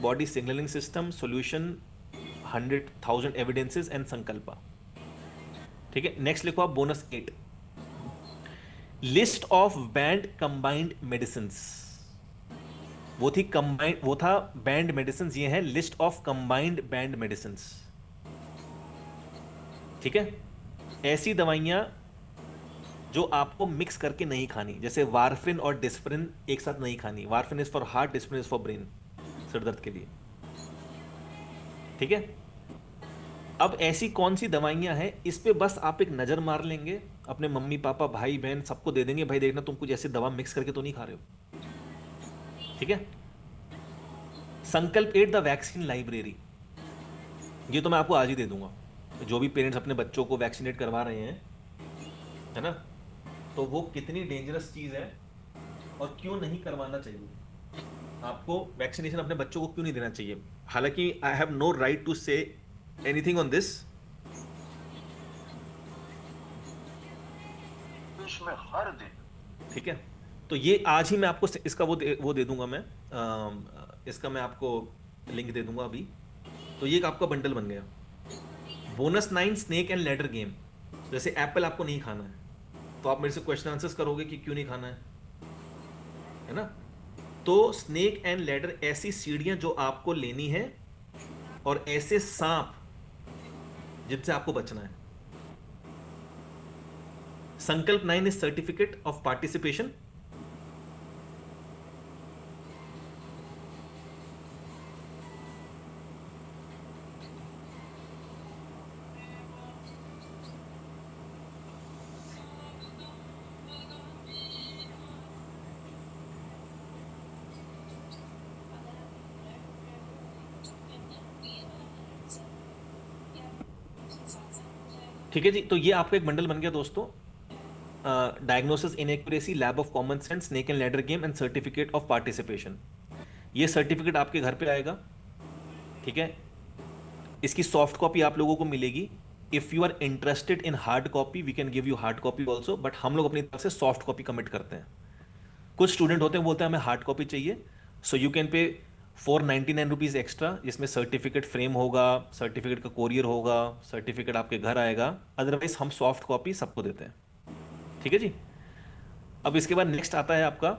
Body signalling system, solution, 100,000 evidences and Sankalpa. ठीक है, नेक्स्ट लिखो आप bonus 8, list of banned combined medicine. वो थी कंबाइंड, वो था बैंड मेडिसिन, ये है list of combined banned medicine. ठीक है। ऐसी दवाइयां जो आपको मिक्स करके नहीं खानी, जैसे वारफिन और डिस्प्रिन एक साथ नहीं खानी। Warfarin is for heart, Disprin is for brain, सिर दर्द के लिए। ठीक है। अब ऐसी कौन सी दवाइयां हैं, इस पे बस आप एक नजर मार लेंगे, अपने मम्मी पापा भाई बहन सबको दे देंगे, भाई देखना तुम कुछ ऐसी दवा मिक्स करके तो नहीं खा रहे हो। ठीक है। संकल्प 8 द वैक्सीन लाइब्रेरी, ये तो मैं आपको आज ही दे दूंगा। जो भी पेरेंट्स अपने बच्चों को वैक्सीनेट करवा रहे हैं, है ना, तो वो कितनी डेंजरस चीज है और क्यों नहीं करवाना चाहिए। आपको वैक्सीनेशन अपने बच्चों को क्यों नहीं देना चाहिए। हालांकि I have no right to say anything on this. में हर दिन, ठीक है। तो ये आज ही मैं आपको इसका वो दे दूंगा मैं, इसका मैं आपको लिंक दे दूंगा अभी। तो ये एक आपका बंडल बन गया। Bonus 9 snake and ladder game. जैसे एप्पल आपको नहीं खाना है, तो आप मेरे से क्वेश्चन आंसर्स करोगे कि क्यों नहीं खाना है ना। तो स्नेक एंड लैडर ऐसी सीढ़ियां जो आपको लेनी है, और ऐसे सांप जिनसे आपको बचना है। संकल्प 9 इज सर्टिफिकेट ऑफ पार्टिसिपेशन। ठीक है जी, तो ये आपका एक बंडल बन गया दोस्तों। Diagnosis inaccuracy, lab of common sense, snake and ladder game and certificate of participation. ये सर्टिफिकेट आपके घर पे आएगा। ठीक है। इसकी सॉफ्ट कॉपी आप लोगों को मिलेगी। If you are interested in hard copy we can give you hard copy also, but हम लोग अपनी तरफ से सॉफ्ट कॉपी कमिट करते हैं। कुछ स्टूडेंट होते हैं बोलते हैं हमें हार्ड कॉपी चाहिए, so you can pay 499 rupees extra, जिसमें सर्टिफिकेट फ्रेम होगा, सर्टिफिकेट का कोरियर होगा, सर्टिफिकेट आपके घर आएगा। अदरवाइज हम सॉफ्ट कॉपी सबको देते हैं। ठीक है जी। अब इसके बाद नेक्स्ट आता है आपका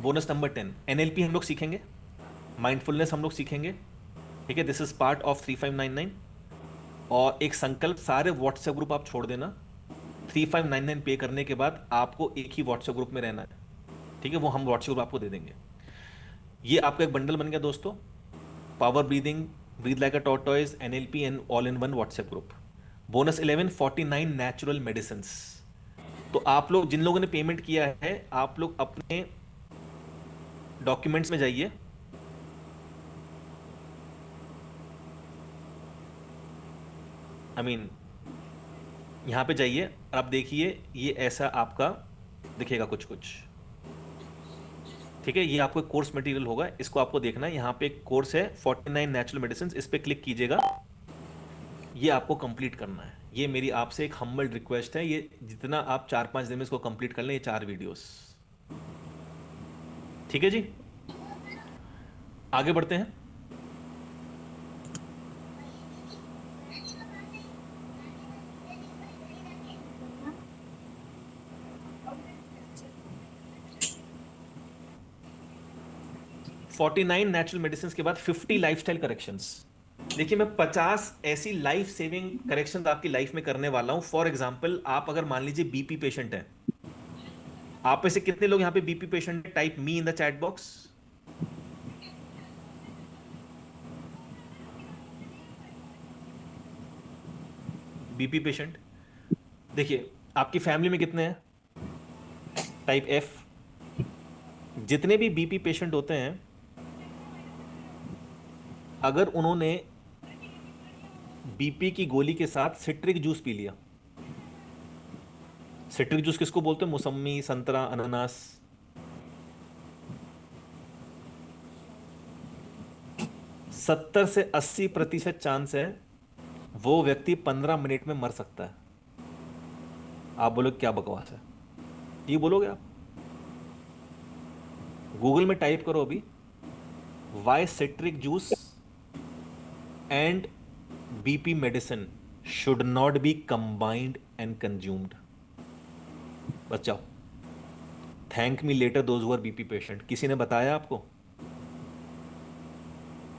बोनस नंबर 10। एनएलपी हम लोग सीखेंगे, माइंडफुलनेस हम लोग सीखेंगे। ठीक है, दिस इज पार्ट ऑफ 3599। और एक संकल्प, सारे व्हाट्सएप ग्रुप आप छोड़ देना। 3599 पे करने के बाद आपको एक ही व्हाट्सएप ग्रुप में रहना है। ठीक है, वो हम व्हाट्सएप ग्रुप आपको दे देंगे। ये आपका एक बंडल बन गया दोस्तों। Power breathing, breathe like a tortoise, NLP and all in one WhatsApp group. Bonus 11 49 natural medicine. तो आप लोग जिन लोगों ने पेमेंट किया है, आप लोग अपने डॉक्यूमेंट्स में जाइए। आई मीन यहां पे जाइए और आप देखिए, ये ऐसा आपका दिखेगा कुछ कुछ। ठीक है, ये आपको कोर्स मटेरियल होगा, इसको आपको देखना है। यहाँ पे एक कोर्स है 49 नेचुरल मेडिसिन, इस पे क्लिक कीजिएगा। ये आपको कंप्लीट करना है। ये मेरी आपसे एक हम्बल रिक्वेस्ट है, ये जितना आप 4-5 दिन में इसको कंप्लीट कर लें, ये 4 वीडियोस। ठीक है जी, आगे बढ़ते हैं। फोर्टी नाइन नेचुरल मेडिसिन के बाद 50 लाइफस्टाइल करेक्शंस। देखिए, मैं 50 ऐसी लाइफ सेविंग करेक्शन आपकी लाइफ में करने वाला हूं। फॉर एग्जाम्पल, आप अगर मान लीजिए बीपी पेशेंट हैं, आप में से कितने लोग यहां पे बीपी पेशेंट है? Type me in the chat box. BP patient, देखिए आपकी फैमिली में कितने हैं? Type F. जितने भी बीपी पेशेंट होते हैं, अगर उन्होंने बीपी की गोली के साथ सिट्रिक जूस पी लिया, सिट्रिक जूस किसको बोलते हैं? मौसमी, संतरा, अनानास। 70 से 80% चांस है वो व्यक्ति 15 मिनट में मर सकता है। आप बोलोगे क्या बकवास है, ये बोलोगे आप? गूगल में टाइप करो अभी, why citric juice and BP medicine should not be combined and consumed. बस जाओ, thank me later those who are BP patient. किसी ने बताया आपको?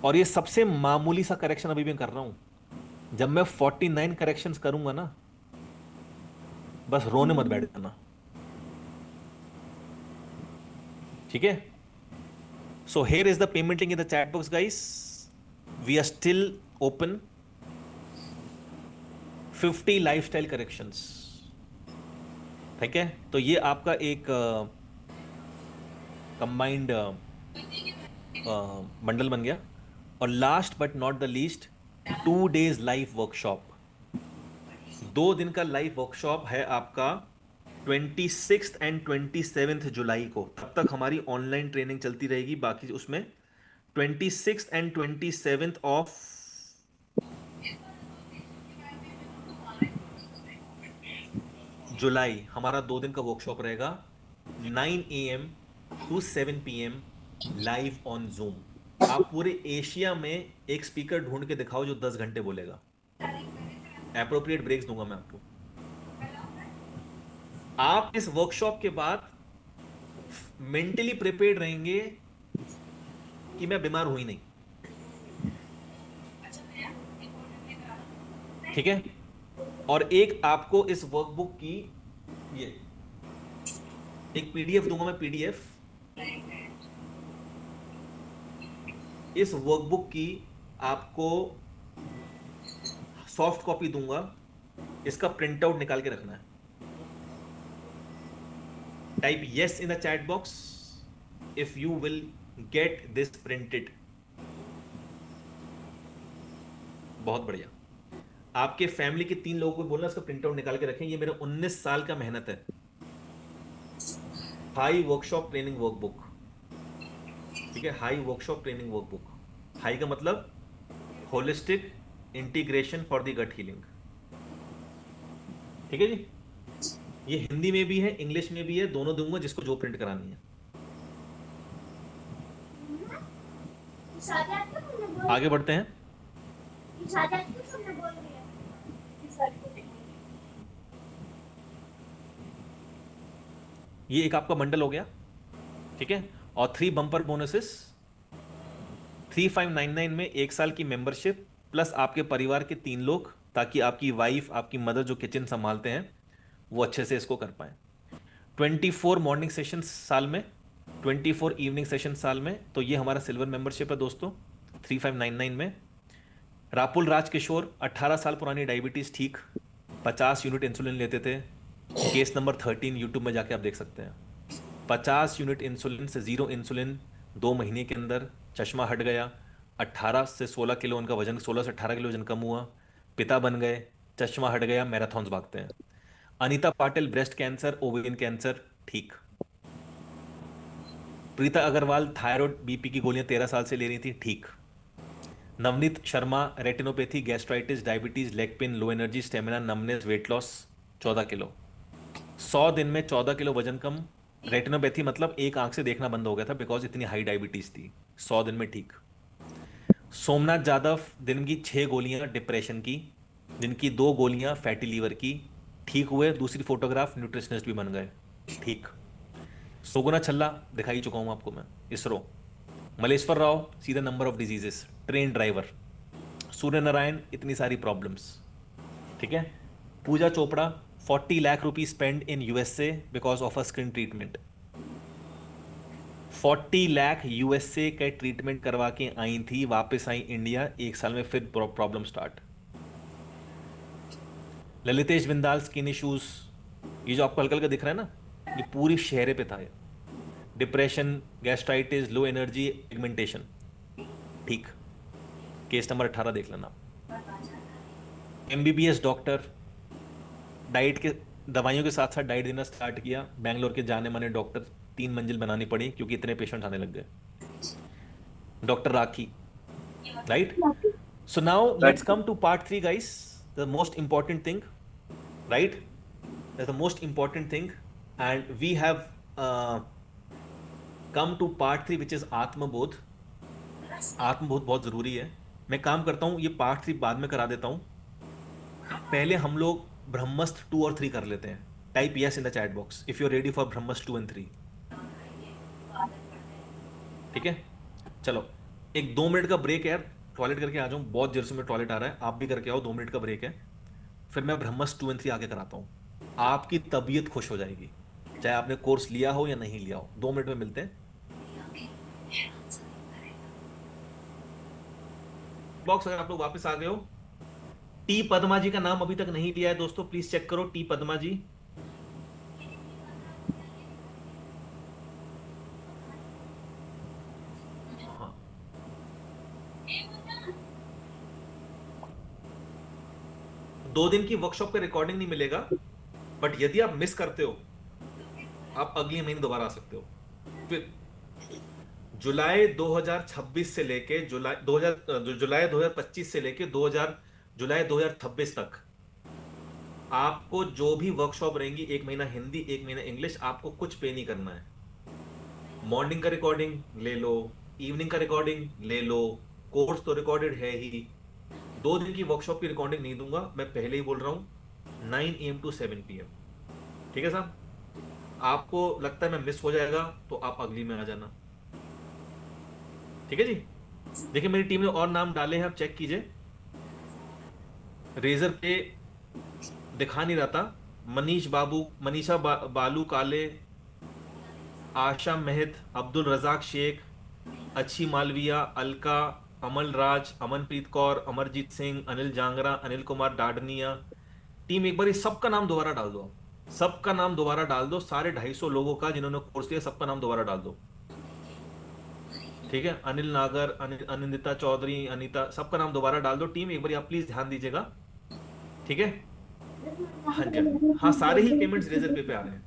और ये सबसे मामूली सा करेक्शन अभी मैं कर रहा हूं। जब मैं 49 करेक्शंस करूंगा ना, बस रोने मत बैठ जाना, ठीक है? So here is the payment link in the chat box guys. We are still open 50 lifestyle corrections. ठीक है, तो ये आपका एक कंबाइंड बंडल बन गया. और last but not the least, 2 days live workshop. 2 दिन का लाइव वर्कशॉप है आपका 26 एंड 27 जुलाई को. तब तक हमारी ऑनलाइन ट्रेनिंग चलती रहेगी. बाकी उसमें 26 एंड 27 ऑफ जुलाई हमारा 2 दिन का वर्कशॉप रहेगा. 9 AM to 7 PM live on zoom. आप पूरे एशिया में एक स्पीकर ढूंढ के दिखाओ जो 10 घंटे बोलेगा. एप्रोप्रिएट ब्रेक्स दूंगा मैं आपको. आप इस वर्कशॉप के बाद मेंटली प्रिपेयर्ड रहेंगे कि मैं बीमार हुई नहीं. ठीक है, और एक आपको इस वर्कबुक की ये एक पीडीएफ दूंगा मैं. पीडीएफ इस वर्कबुक की आपको सॉफ्ट कॉपी दूंगा. इसका प्रिंट आउट निकाल के रखना है. Type yes in the chat box if you will get this printed. बहुत बढ़िया. आपके फैमिली के 3 लोगों को बोलना इसका प्रिंट आउट निकाल के रखें. ये मेरा 19 साल का मेहनत है. HI workshop training workbook. ठीक है, HI workshop training workbook. HI का मतलब holistic integration for the gut healing. ठीक है जी. ये हिंदी में भी है, इंग्लिश में भी है, दोनों दूंगा जिसको जो प्रिंट करानी है. आगे बढ़ते हैं. ये एक आपका बंडल हो गया. ठीक है, और 3 बम्पर बोनसेस. 3599 में 1 साल की मेंबरशिप प्लस आपके परिवार के 3 लोग, ताकि आपकी वाइफ, आपकी मदर जो किचन संभालते हैं वो अच्छे से इसको कर पाए. 24 मॉर्निंग सेशन साल में, 24 इवनिंग सेशन साल में. तो ये हमारा सिल्वर मेंबरशिप है दोस्तों 3599 में. रापुल राजकिशोर 18 साल पुरानी डायबिटीज ठीक, 50 यूनिट इंसुलिन लेते थे. केस नंबर 13 यूट्यूब में जाके आप देख सकते हैं. 50 यूनिट इंसुलिन से 0 इंसुलिन 2 महीने के अंदर चश्मा हट गया. 18 से 16 किलो उनका वजन, 16 से 18 किलो वजन कम हुआ. पिता बन गए, चश्मा हट गया, मैराथन्स भागते हैं. Anita Patil breast cancer, ovarian cancer ठीक. प्रीता अग्रवाल थायराइड बीपी की गोलियां 13 साल से ले रही थी ठीक. Navneet Sharma retinopathy, gastritis, diabetes, leg pain, low energy, stamina, numbness, weight loss 14 kilo. 100 दिन में 14 किलो वजन कम. रेटिनोपैथी मतलब एक आंख से देखना बंद हो गया था बिकॉज इतनी हाई डायबिटीज थी. 100 दिन में ठीक. सोमनाथ जाधव दिन की 6 गोलियां डिप्रेशन की, दिन की 2 गोलियां फैटी लीवर की, ठीक हुए. दूसरी फोटोग्राफ न्यूट्रिशनिस्ट भी बन गए ठीक. सोगुना छल्ला दिखाई चुका हूं आपको मैं, इसरो. मलेश्वर राव सीधा number of diseases, train driver. Surya Narayan इतनी सारी प्रॉब्लम्स. ठीक है. Pooja Chopra 40 lakh rupees spend in USA because of a skin treatment. 40 lakh USA के ट्रीटमेंट करवा के आई थी, वापस आई इंडिया, 1 साल में फिर problem start. Lalitesh Bindal skin issues. ये जो आपको हल्का हल्का दिख रहा है ना, ये पूरी शहरे पे था. Depression, gastritis, low energy, pigmentation ठीक. केस नंबर 18 देख लेना. एमबीबीएस डॉक्टर, डाइट के दवाइयों के साथ साथ डाइट देना स्टार्ट किया. बैंगलोर के जाने माने डॉक्टर, 3 मंजिल बनानी पड़ी क्योंकि इतने पेशेंट आने लग गए. Doctor Rakhi, right. So now let's come to part 3 guys. The most important thing, right, the most important thing. And we have come to part 3 which is आत्मबोध. आत्मबोध बहुत जरूरी है. मैं काम करता हूं, ये पार्ट 3 बाद में करा देता हूं. पहले हम लोग ब्रह्मस्त्र 2 और 3 कर लेते हैं. Type yes in the chat box if you are ready for Brahmastra 2 and 3. ठीक है, चलो एक 2 मिनट का ब्रेक है यार. टॉयलेट करके आ जाऊं, बहुत देर से मैं टॉयलेट आ रहा है, आप भी करके आओ, 2 मिनट का ब्रेक है, फिर मैं ब्रह्मस 2 और 3 आगे कराता हूँ। आपकी तबीयत खुश हो जाएगी, चाहे आपने कोर्स लिया हो या नहीं लिया हो। 2 मिनट में मिलते हैं। बॉक्स अगर आप लोग वापस आ गए हो। टी पद्मा जी का नाम अभी तक नहीं लिया है दोस्तों, प्लीज चेक करो, टी पद्मा जी। हाँ, 2 दिन की वर्कशॉप का रिकॉर्डिंग नहीं मिलेगा, बट यदि आप मिस करते हो, आप अगले महीने दोबारा आ सकते हो। फिर जुलाई 2026 से लेके जुलाई 2025 से लेके 2000 जुलाई 2026 तक आपको जो भी वर्कशॉप रहेंगी, 1 महीना हिंदी, 1 महीना इंग्लिश, आपको कुछ पे नहीं करना है। मॉर्निंग का रिकॉर्डिंग ले लो, इवनिंग का रिकॉर्डिंग ले लो, कोर्स तो रिकॉर्डेड है ही। 2 दिन की वर्कशॉप की रिकॉर्डिंग नहीं दूंगा, मैं पहले ही बोल रहा हूं, 9 AM to 7 PM। ठीक है साहब, आपको लगता है मैं मिस हो जाएगा तो आप अगली में आ जाना। ठीक है जी। देखिए मेरी टीम ने और नाम डाले हैं, आप चेक कीजिए। रेजर पे दिखा नहीं रहा था। मनीष बाबू, मनीषा बालू काले, आशा मेहत, अब्दुल रजाक शेख, अच्छी मालविया, अलका, अमल राज, अमनप्रीत कौर, अमरजीत सिंह, अनिल जांगरा, अनिल कुमार डाडनिया। टीम एक बार सबका नाम दोबारा डाल दो, सबका नाम दोबारा डाल दो, सारे 250 लोगों का जिन्होंने कोर्स लिया, सबका नाम दोबारा डाल दो। ठीक है, अनिल नागर, अनिंदिता चौधरी, अनीता, सबका नाम दोबारा डाल दो। टीम एक बार आप प्लीज ध्यान दीजिएगा। ठीक है, हाँ जी, हाँ जी, हाँ, सारे ही पेमेंट्स रेजर पे आ रहे हैं।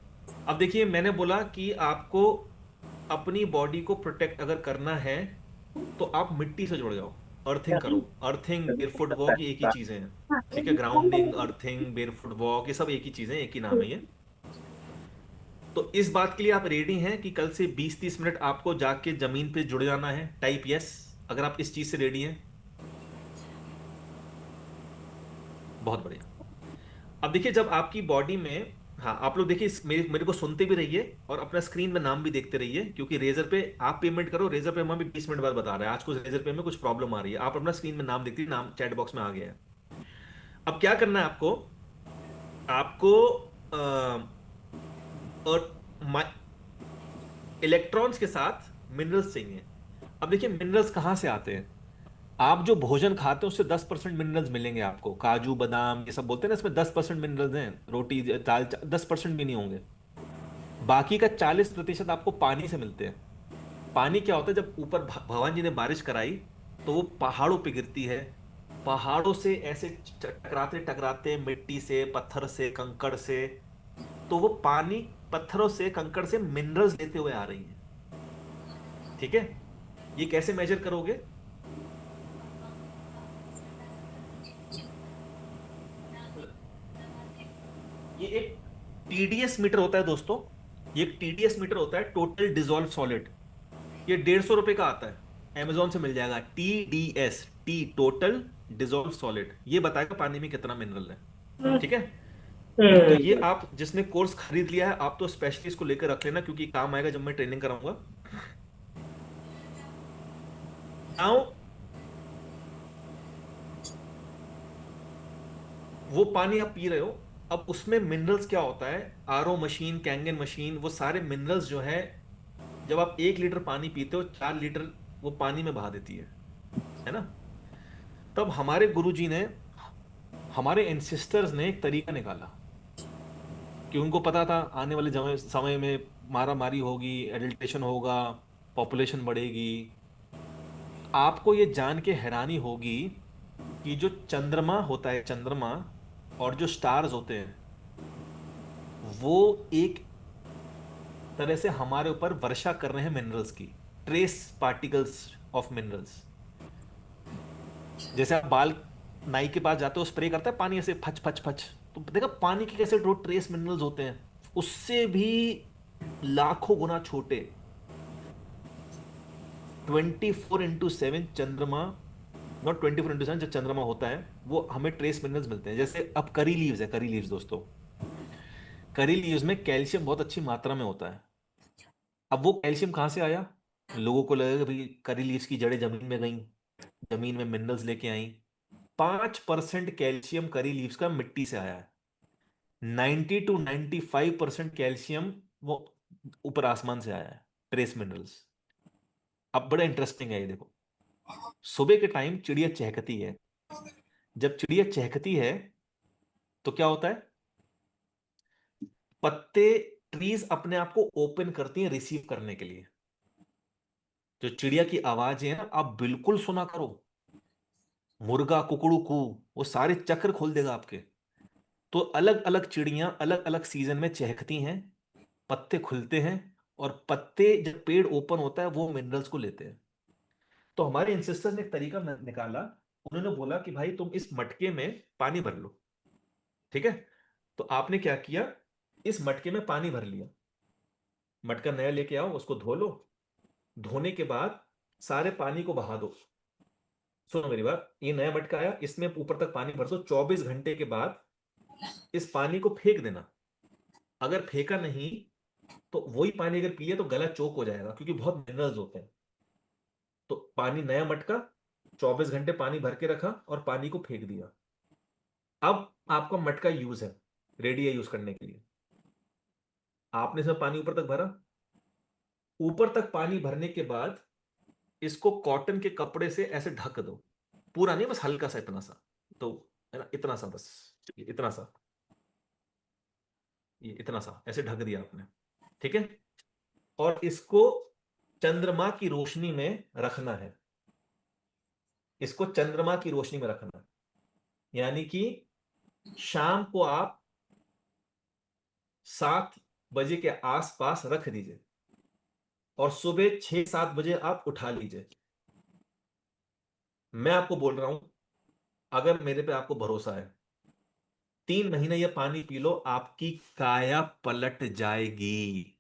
अब देखिए, मैंने बोला कि आपको अपनी बॉडी को प्रोटेक्ट अगर करना है तो आप मिट्टी से जुड़ जाओ, अर्थिंग करो। अर्थिंग, बेरफुट वॉक, ये एक ही चीजें हैं। ठीक है, ग्राउंडिंग, अर्थिंग, बेरफुट वॉक, ये सब एक ही चीजें, एक ही नाम है ये। तो इस बात के लिए आप रेडी हैं कि कल से 20-30 मिनट आपको जाके जमीन पे जुड़ जाना है? टाइप यस अगर आप इस चीज से रेडी हैं। बहुत बढ़िया। अब देखिए, जब आपकी बॉडी में, हाँ, आप लोग देखिए, मेरे मेरे को सुनते भी रहिए और अपना स्क्रीन में नाम भी देखते रहिए, क्योंकि रेजर पे आप पेमेंट करो, रेजर पे हमें 20 मिनट बाद बता रहा है आज कुछ रेजर पे में कुछ प्रॉब्लम आ रही है। आप अपना स्क्रीन में नाम देखते, नाम चैट बॉक्स में आ गया है। अब क्या करना है आपको? आपको और इलेक्ट्रॉन्स के साथ मिनरल्स चाहिए। अब देखिए, मिनरल्स कहाँ से आते हैं? आप जो भोजन खाते हैं उससे 10% मिनरल्स मिलेंगे आपको, काजू बादाम ये सब बोलते हैं ना, इसमें 10% मिनरल्स हैं। रोटी दाल 10% भी नहीं होंगे। बाकी का 40% आपको पानी से मिलते हैं। पानी क्या होता है? जब ऊपर भगवान जी ने बारिश कराई तो वो पहाड़ों पे गिरती है, पहाड़ों से ऐसे टकराते टकराते मिट्टी से, पत्थर से, कंकड़ से, तो वो पानी पत्थरों से, कंकड़ से मिनरल्स लेते हुए आ रही है। ठीक है, ये कैसे मेजर करोगे? ये एक टीडीएस मीटर होता है दोस्तों, ये एक टीडीएस मीटर होता है, टोटल डिजोल्व सॉलिड। ये 150 रुपए का आता है, अमेजोन से मिल जाएगा। TDS, T total dissolve solid, ये बताएगा पानी में कितना मिनरल है। ठीक है, तो ये आप जिसने कोर्स खरीद लिया है, आप तो स्पेशली इसको लेकर रख लेना, क्योंकि काम आएगा जब मैं ट्रेनिंग कराऊंगा। नाउ वो पानी आप पी रहे हो, अब उसमें मिनरल्स क्या होता है? आरओ मशीन, कैंगन मशीन, वो सारे मिनरल्स जो है, जब आप 1 लीटर पानी पीते हो, 4 लीटर वो पानी में बहा देती है ना। तब हमारे गुरुजी ने, हमारे एंसेस्टर्स ने एक तरीका निकाला, कि उनको पता था आने वाले समय में मारा मारी होगी, एडल्ट्रेशन होगा, पॉपुलेशन बढ़ेगी। आपको ये जान के हैरानी होगी कि जो चंद्रमा होता है, चंद्रमा और जो स्टार्स होते हैं, वो एक तरह से हमारे ऊपर वर्षा कर रहे हैं मिनरल्स की, ट्रेस पार्टिकल्स ऑफ मिनरल्स। जैसे आप बाल नाई के पास जाते हो, स्प्रे करता है पानी ऐसे फच फच फच, तो देखा पानी के कैसे दो ट्रेस मिनरल्स होते हैं, उससे भी लाखों गुना छोटे। 24x7 चंद्रमा, नॉट 24x7, जो चंद्रमा होता है वो हमें ट्रेस मिनरल्स मिलते हैं। जैसे अब करी लीव्स है, करी लीव्स दोस्तों, करी लीव्स में कैल्शियम बहुत अच्छी मात्रा में होता है। अब वो कैल्शियम कहां से आया? लोगों को लगेगा भाई करी लीव्स की जड़ें जमीन में गई, जमीन में मिनरल्स लेके आई। 5% कैल्शियम करी लीव्स का मिट्टी से आया है। 90 to 95% कैल्शियम वो ऊपर आसमान से आया है, ट्रेस मिनरल्स। अब बड़ा इंटरेस्टिंग है ये, देखो। सुबह के टाइम चिड़िया चहकती है। जब चिड़िया चहकती है तो क्या होता है? पत्ते, ट्रीज अपने आप को ओपन करती हैं रिसीव करने के लिए। जो चिड़िया की आवाजें हैं आप बिल्कुल सुना करो। मुर्गा कुकड़ू कू, वो सारे चक्र खोल देगा आपके। तो अलग अलग चिड़ियां अलग अलग सीजन में चहकती हैं, पत्ते खुलते हैं, और पत्ते जब पेड़ ओपन होता है वो मिनरल्स को लेते हैं। तो हमारे इंसिस्टर ने एक तरीका निकाला। उन्होंने बोला कि भाई तुम इस मटके में पानी भर लो। ठीक है। तो आपने क्या किया, इस मटके में पानी भर लिया। मटका नया लेके आओ, उसको धो लो। धोने के बाद सारे पानी को बहा दो। सुनो मेरी बात, ये नया मटका आया, इसमें ऊपर तक पानी भर दो। 24 घंटे के बाद इस पानी को फेंक देना। अगर फेंका नहीं तो वही पानी अगर पिए तो गला चोक हो जाएगा, क्योंकि बहुत मिनरल्स होते हैं। तो पानी, नया मटका, 24 घंटे पानी भर के रखा और पानी को फेंक दिया। अब आपका मटका यूज है, रेडी है यूज करने के लिए। आपने इसमें पानी ऊपर तक भरा। ऊपर तक पानी भरने के बाद इसको कॉटन के कपड़े से ऐसे ढक दो। पूरा नहीं, बस हल्का सा, इतना सा। तो है ना, इतना सा बस, इतना सा, ये इतना सा ऐसे ढक दिया आपने। ठीक है। और इसको चंद्रमा की रोशनी में रखना है। इसको चंद्रमा की रोशनी में रखना है, यानी कि शाम को आप 7 बजे के आसपास रख दीजिए, और सुबह 6-7 बजे आप उठा लीजिए। मैं आपको बोल रहा हूं, अगर मेरे पे आपको भरोसा है, 3 महीने ये पानी पी लो, आपकी काया पलट जाएगी।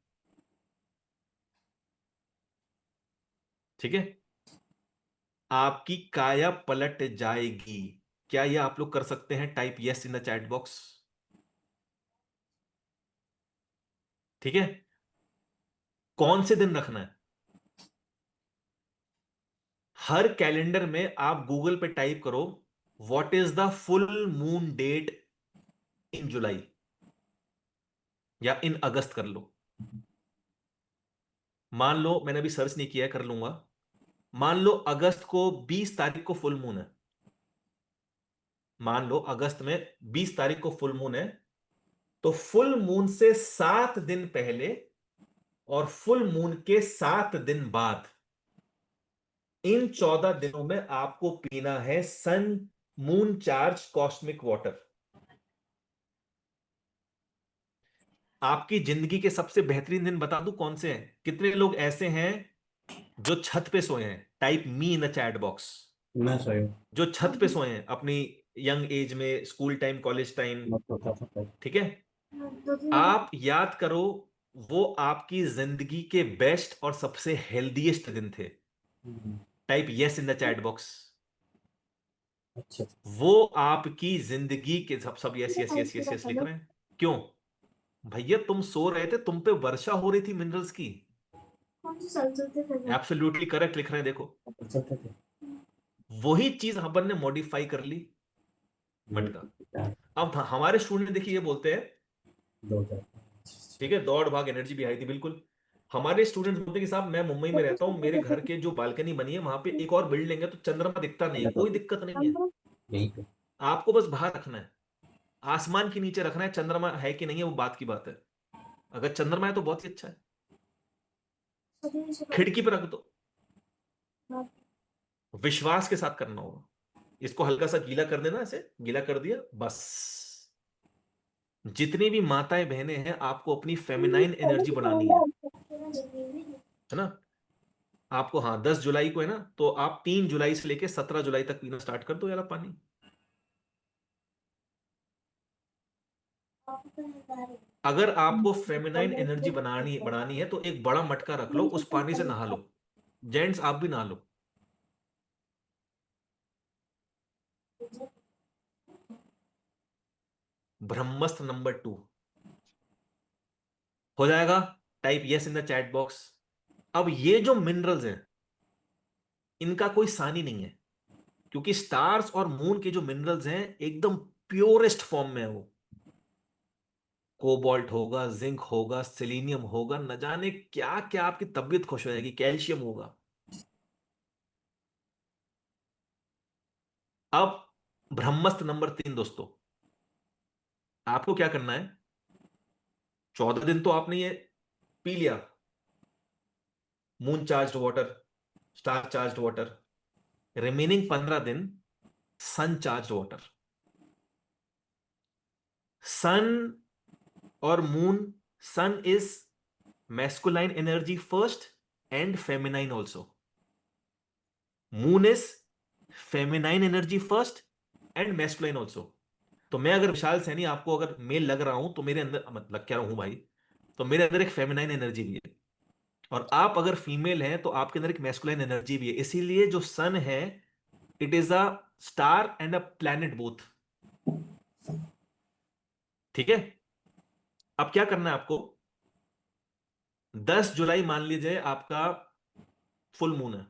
ठीक है। आपकी काया पलट जाएगी। क्या ये आप लोग कर सकते हैं? Type yes in the chat box. ठीक है। कौन से दिन रखना है? हर कैलेंडर में आप गूगल पे टाइप करो, what is the full moon date in July, या इन अगस्त कर लो। मान लो, मैंने अभी सर्च नहीं किया है, कर लूंगा। मान लो अगस्त को 20 तारीख को फुल मून है। मान लो अगस्त में 20 तारीख को फुल मून है। तो फुल मून से 7 दिन पहले और फुल मून के 7 दिन बाद, इन 14 दिनों में आपको पीना है sun moon charge cosmic water. आपकी जिंदगी के सबसे बेहतरीन दिन बता दूं कौन से हैं? कितने लोग ऐसे हैं जो छत पे सोए हैं? Type me in the chat box. मैं सही हूँ। जो छत पे सोए हैं अपनी यंग एज में, स्कूल टाइम, कॉलेज टाइम। मैं सोचा था पहले। ठीक है। आप याद करो, वो आपकी जिंदगी के बेस्ट और सबसे हेल्दीएस्ट दिन थे। Hmm, type yes in the chat box. अच्छा। वो आपकी जिंदगी के सब सब yes yes yes yes yes लिख रहे हैं। क्यों? भैया तुम सो रहे थे, तुम पे वर्षा हो रही थी मिनरल्स की। एब्सोल्युटली करेक्ट लिख रहे हैं, देखो। चलते थे। वही चीज अपन ने मॉडिफाई कर ली, मटका। चार, अब हमारे स्टूडेंट देखिए, ये बोलते हैं, दो चार, ठीक है, दौड़ भाग एनर्जी भी आई थी, बिल्कुल। हमारे स्टूडेंट्स बोलते हैं कि साहब मैं मुंबई में रहता हूं, मेरे घर के जो बालकनी बनी है वहां पे एक और बिल्डिंग है, तो चंद्रमा दिखता नहीं है। अलग कोई हो दिक्कत नहीं है, यही पे। आपको बस बाहर रखना है, आसमान के नीचे रखना है। चंद्रमा है कि नहीं है वो बात की बात है। अगर चंद्रमा है तो बहुत ही अच्छा है, खिड़की पे रख दो। विश्वास के साथ करना होगा। इसको हल्का सा गीला कर देना, ऐसे गीला कर दिया बस। जितनी भी माताएं बहनें हैं, आपको अपनी फेमिनाइन एनर्जी बनानी है ना। आपको, हाँ, 10 जुलाई को है ना, तो आप 3 जुलाई से लेके 17 जुलाई तक पीना स्टार्ट कर दो यार आप पानी। अगर आपको फेमिनाइन एनर्जी बनानी बढ़ानी है तो एक बड़ा मटका रख लो, उस पानी से नहा लो। जेंट्स आप भी नहा लो। ब्रह्मस्त्र नंबर 2 हो जाएगा। Type yes in the chat box. अब ये जो मिनरल्स हैं, इनका कोई सानी नहीं है। क्योंकि स्टार्स और मून के जो मिनरल्स हैं एकदम प्योरेस्ट फॉर्म में है वो। कोबाल्ट होगा, जिंक होगा, सेलेनियम होगा, न जाने क्या क्या, आपकी तबीयत खुश हो जाएगी, कैल्शियम होगा। अब ब्रह्मस्त्र नंबर 3 दोस्तों, आपको क्या करना है? 14 दिन तो आपने ये पी लिया, moon charged water, star charged water. Remaining 15 दिन सन चार्ज्ड वाटर। सन और moon, sun is masculine energy first and feminine also. Moon is feminine energy first and masculine also. तो मैं अगर विशाल सैनी आपको अगर मेल लग रहा हूं तो मेरे अंदर, मतलब क्या हूं भाई, तो मेरे अंदर एक फेमिनाइन एनर्जी भी है। और आप अगर फीमेल हैं तो आपके अंदर एक मैस्कुलाइन एनर्जी भी है। इसीलिए जो सन है, it is a star and a planet both. ठीक है। अब क्या करना है आपको? 10 जुलाई मान लीजिए आपका फुल मून है,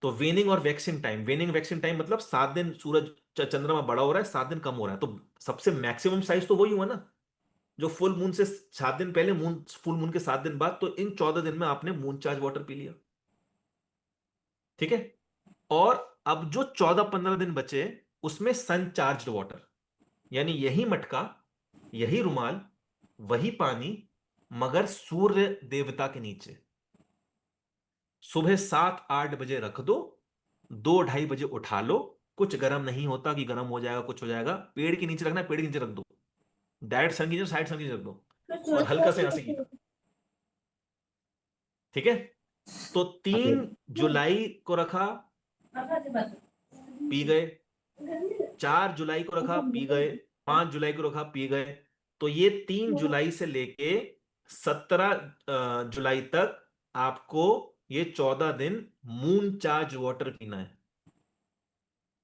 तो वेनिंग और वैक्सिंग टाइम, वेनिंग वैक्सिंग टाइम मतलब 7 दिन सूरज चंद्रमा बड़ा हो रहा है, 7 दिन कम हो रहा है, तो सबसे मैक्सिमम साइज तो वही हुआ ना, जो फुल मून से 7 दिन पहले, मून फुल मून के 7 दिन बाद। तो इन 14 दिन में आपने मून चार्ज वाटर पी लिया। ठीक है। और अब जो 14-15 दिन बचे, उसमें सन चार्ज्ड वाटर, यानी यही मटका, यही रुमाल, वही पानी, मगर सूर्य देवता के नीचे। सुबह 7-8 बजे रख दो, 2-2:30 बजे उठा लो। कुछ गर्म नहीं होता कि गर्म हो जाएगा कुछ हो जाएगा, पेड़ के नीचे रखना है, पेड़ के नीचे रख दो। डायरेक्ट सन की जगह साइड सन की जगह रख दो, और हल्का से यहां से गिरा। ठीक है। तो अभी 3 जुलाई को रखा, पी गए। 4 जुलाई को रखा, पी गए। 5 जुलाई को रखा, पी गए। तो ये 3 जुलाई से लेके 17 जुलाई तक आपको ये 14 दिन मून चार्ज वाटर पीना है।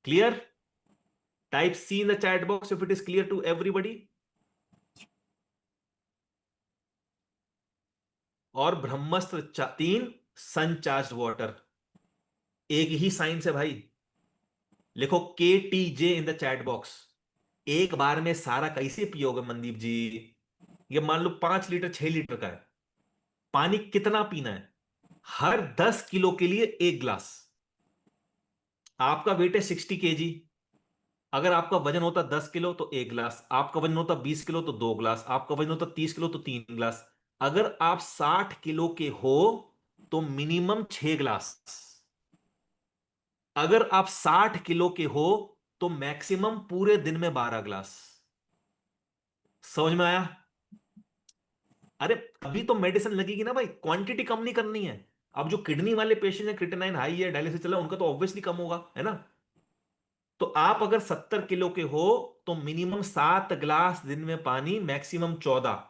Clear? Type C in the chat box if it is clear to everybody. और ब्रह्मस्त्र 3 सन चार्ज वाटर, एक ही साइंस है भाई। लिखो KTJ in the chat box. एक बार में सारा कैसे पियोगे मनदीप जी? ये मान लो 5 लीटर 6 लीटर का है। पानी कितना पीना है? हर 10 किलो के लिए 1 गिलास। आपका वेट है 60 kg, अगर आपका वजन होता 10 किलो तो 1 गिलास, आपका वजन होता 20 किलो तो 2 गिलास, आपका वजन होता 30 किलो तो 3 गिलास। अगर आप 60 किलो के हो तो मिनिमम 6 गिलास। अगर आप 60 किलो के हो तो मैक्सिमम पूरे दिन में 12 गिलास। समझ में आया? अरे अभी तो मेडिसिन लगेगी ना भाई, क्वांटिटी कम नहीं करनी है। अब जो किडनी वाले पेशेंट हैं, क्रिएटिनिन हाई है, डायलिसिस चला, उनका तो ऑब्वियसली कम होगा, है ना। तो आप अगर 70 किलो के हो तो मिनिमम 7 गिलास दिन में पानी, मैक्सिमम 14।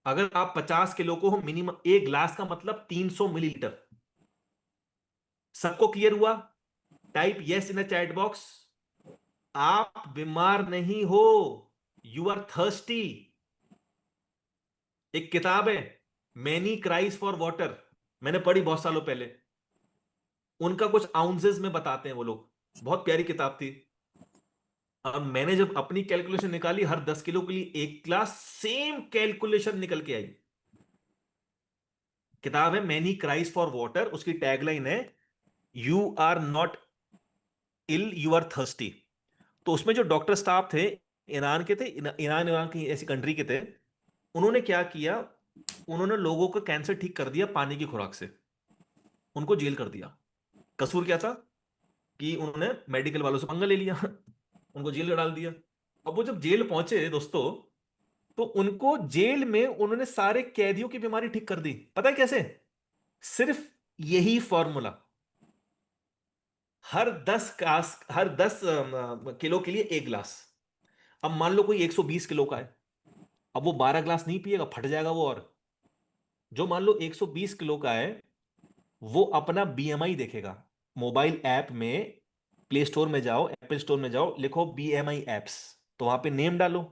अगर आप 50 किलो को हो, मिनिमम 1 गिलास का मतलब 300 मिलीलीटर। सबको क्लियर हुआ? Type yes in the chat box. आप बीमार नहीं हो, यू आर थर्स्टी। एक किताब है, मैनी क्राइज फॉर वाटर, मैंने पढ़ी बहुत सालों पहले। उनका कुछ आउंसेस में बताते हैं वो लोग, बहुत प्यारी किताब थी। अब मैंने जब अपनी कैलकुलेशन निकाली, हर 10 किलो के लिए 1 गिलास, सेम कैलकुलेशन निकल के आई। किताब है मैनी क्राइज फॉर वाटर, उसकी टैगलाइन है you are not ill, you are thirsty. तो उसमें जो डॉक्टर स्टाफ थे, ईरान के थे, ईरान ईरान की ऐसी कंट्री के थे। उन्होंने क्या किया, उन्होंने लोगों का कैंसर ठीक कर दिया पानी की खुराक से, उनको जेल कर दिया। कसूर क्या था कि उन्होंने मेडिकल वालों से पंगा ले लिया उनको जेल में डाल दिया। अब वो जब जेल पहुंचे दोस्तों, तो उनको जेल में उन्होंने सारे कैदियों की बीमारी ठीक कर दी। पता है कैसे? सिर्फ यही फॉर्मूला, हर 10 किलो के लिए 1 गिलास। अब मान लो कोई 120 किलो का है, अब वो 12 गिलास नहीं पिएगा, फट जाएगा वो। और जो मान लो 120 किलो का है, वो अपना BMI देखेगा मोबाइल ऐप में। प्ले स्टोर में जाओ, एप्पल स्टोर में जाओ, लिखो BMI एप्स, तो वहां पे नेम डालो,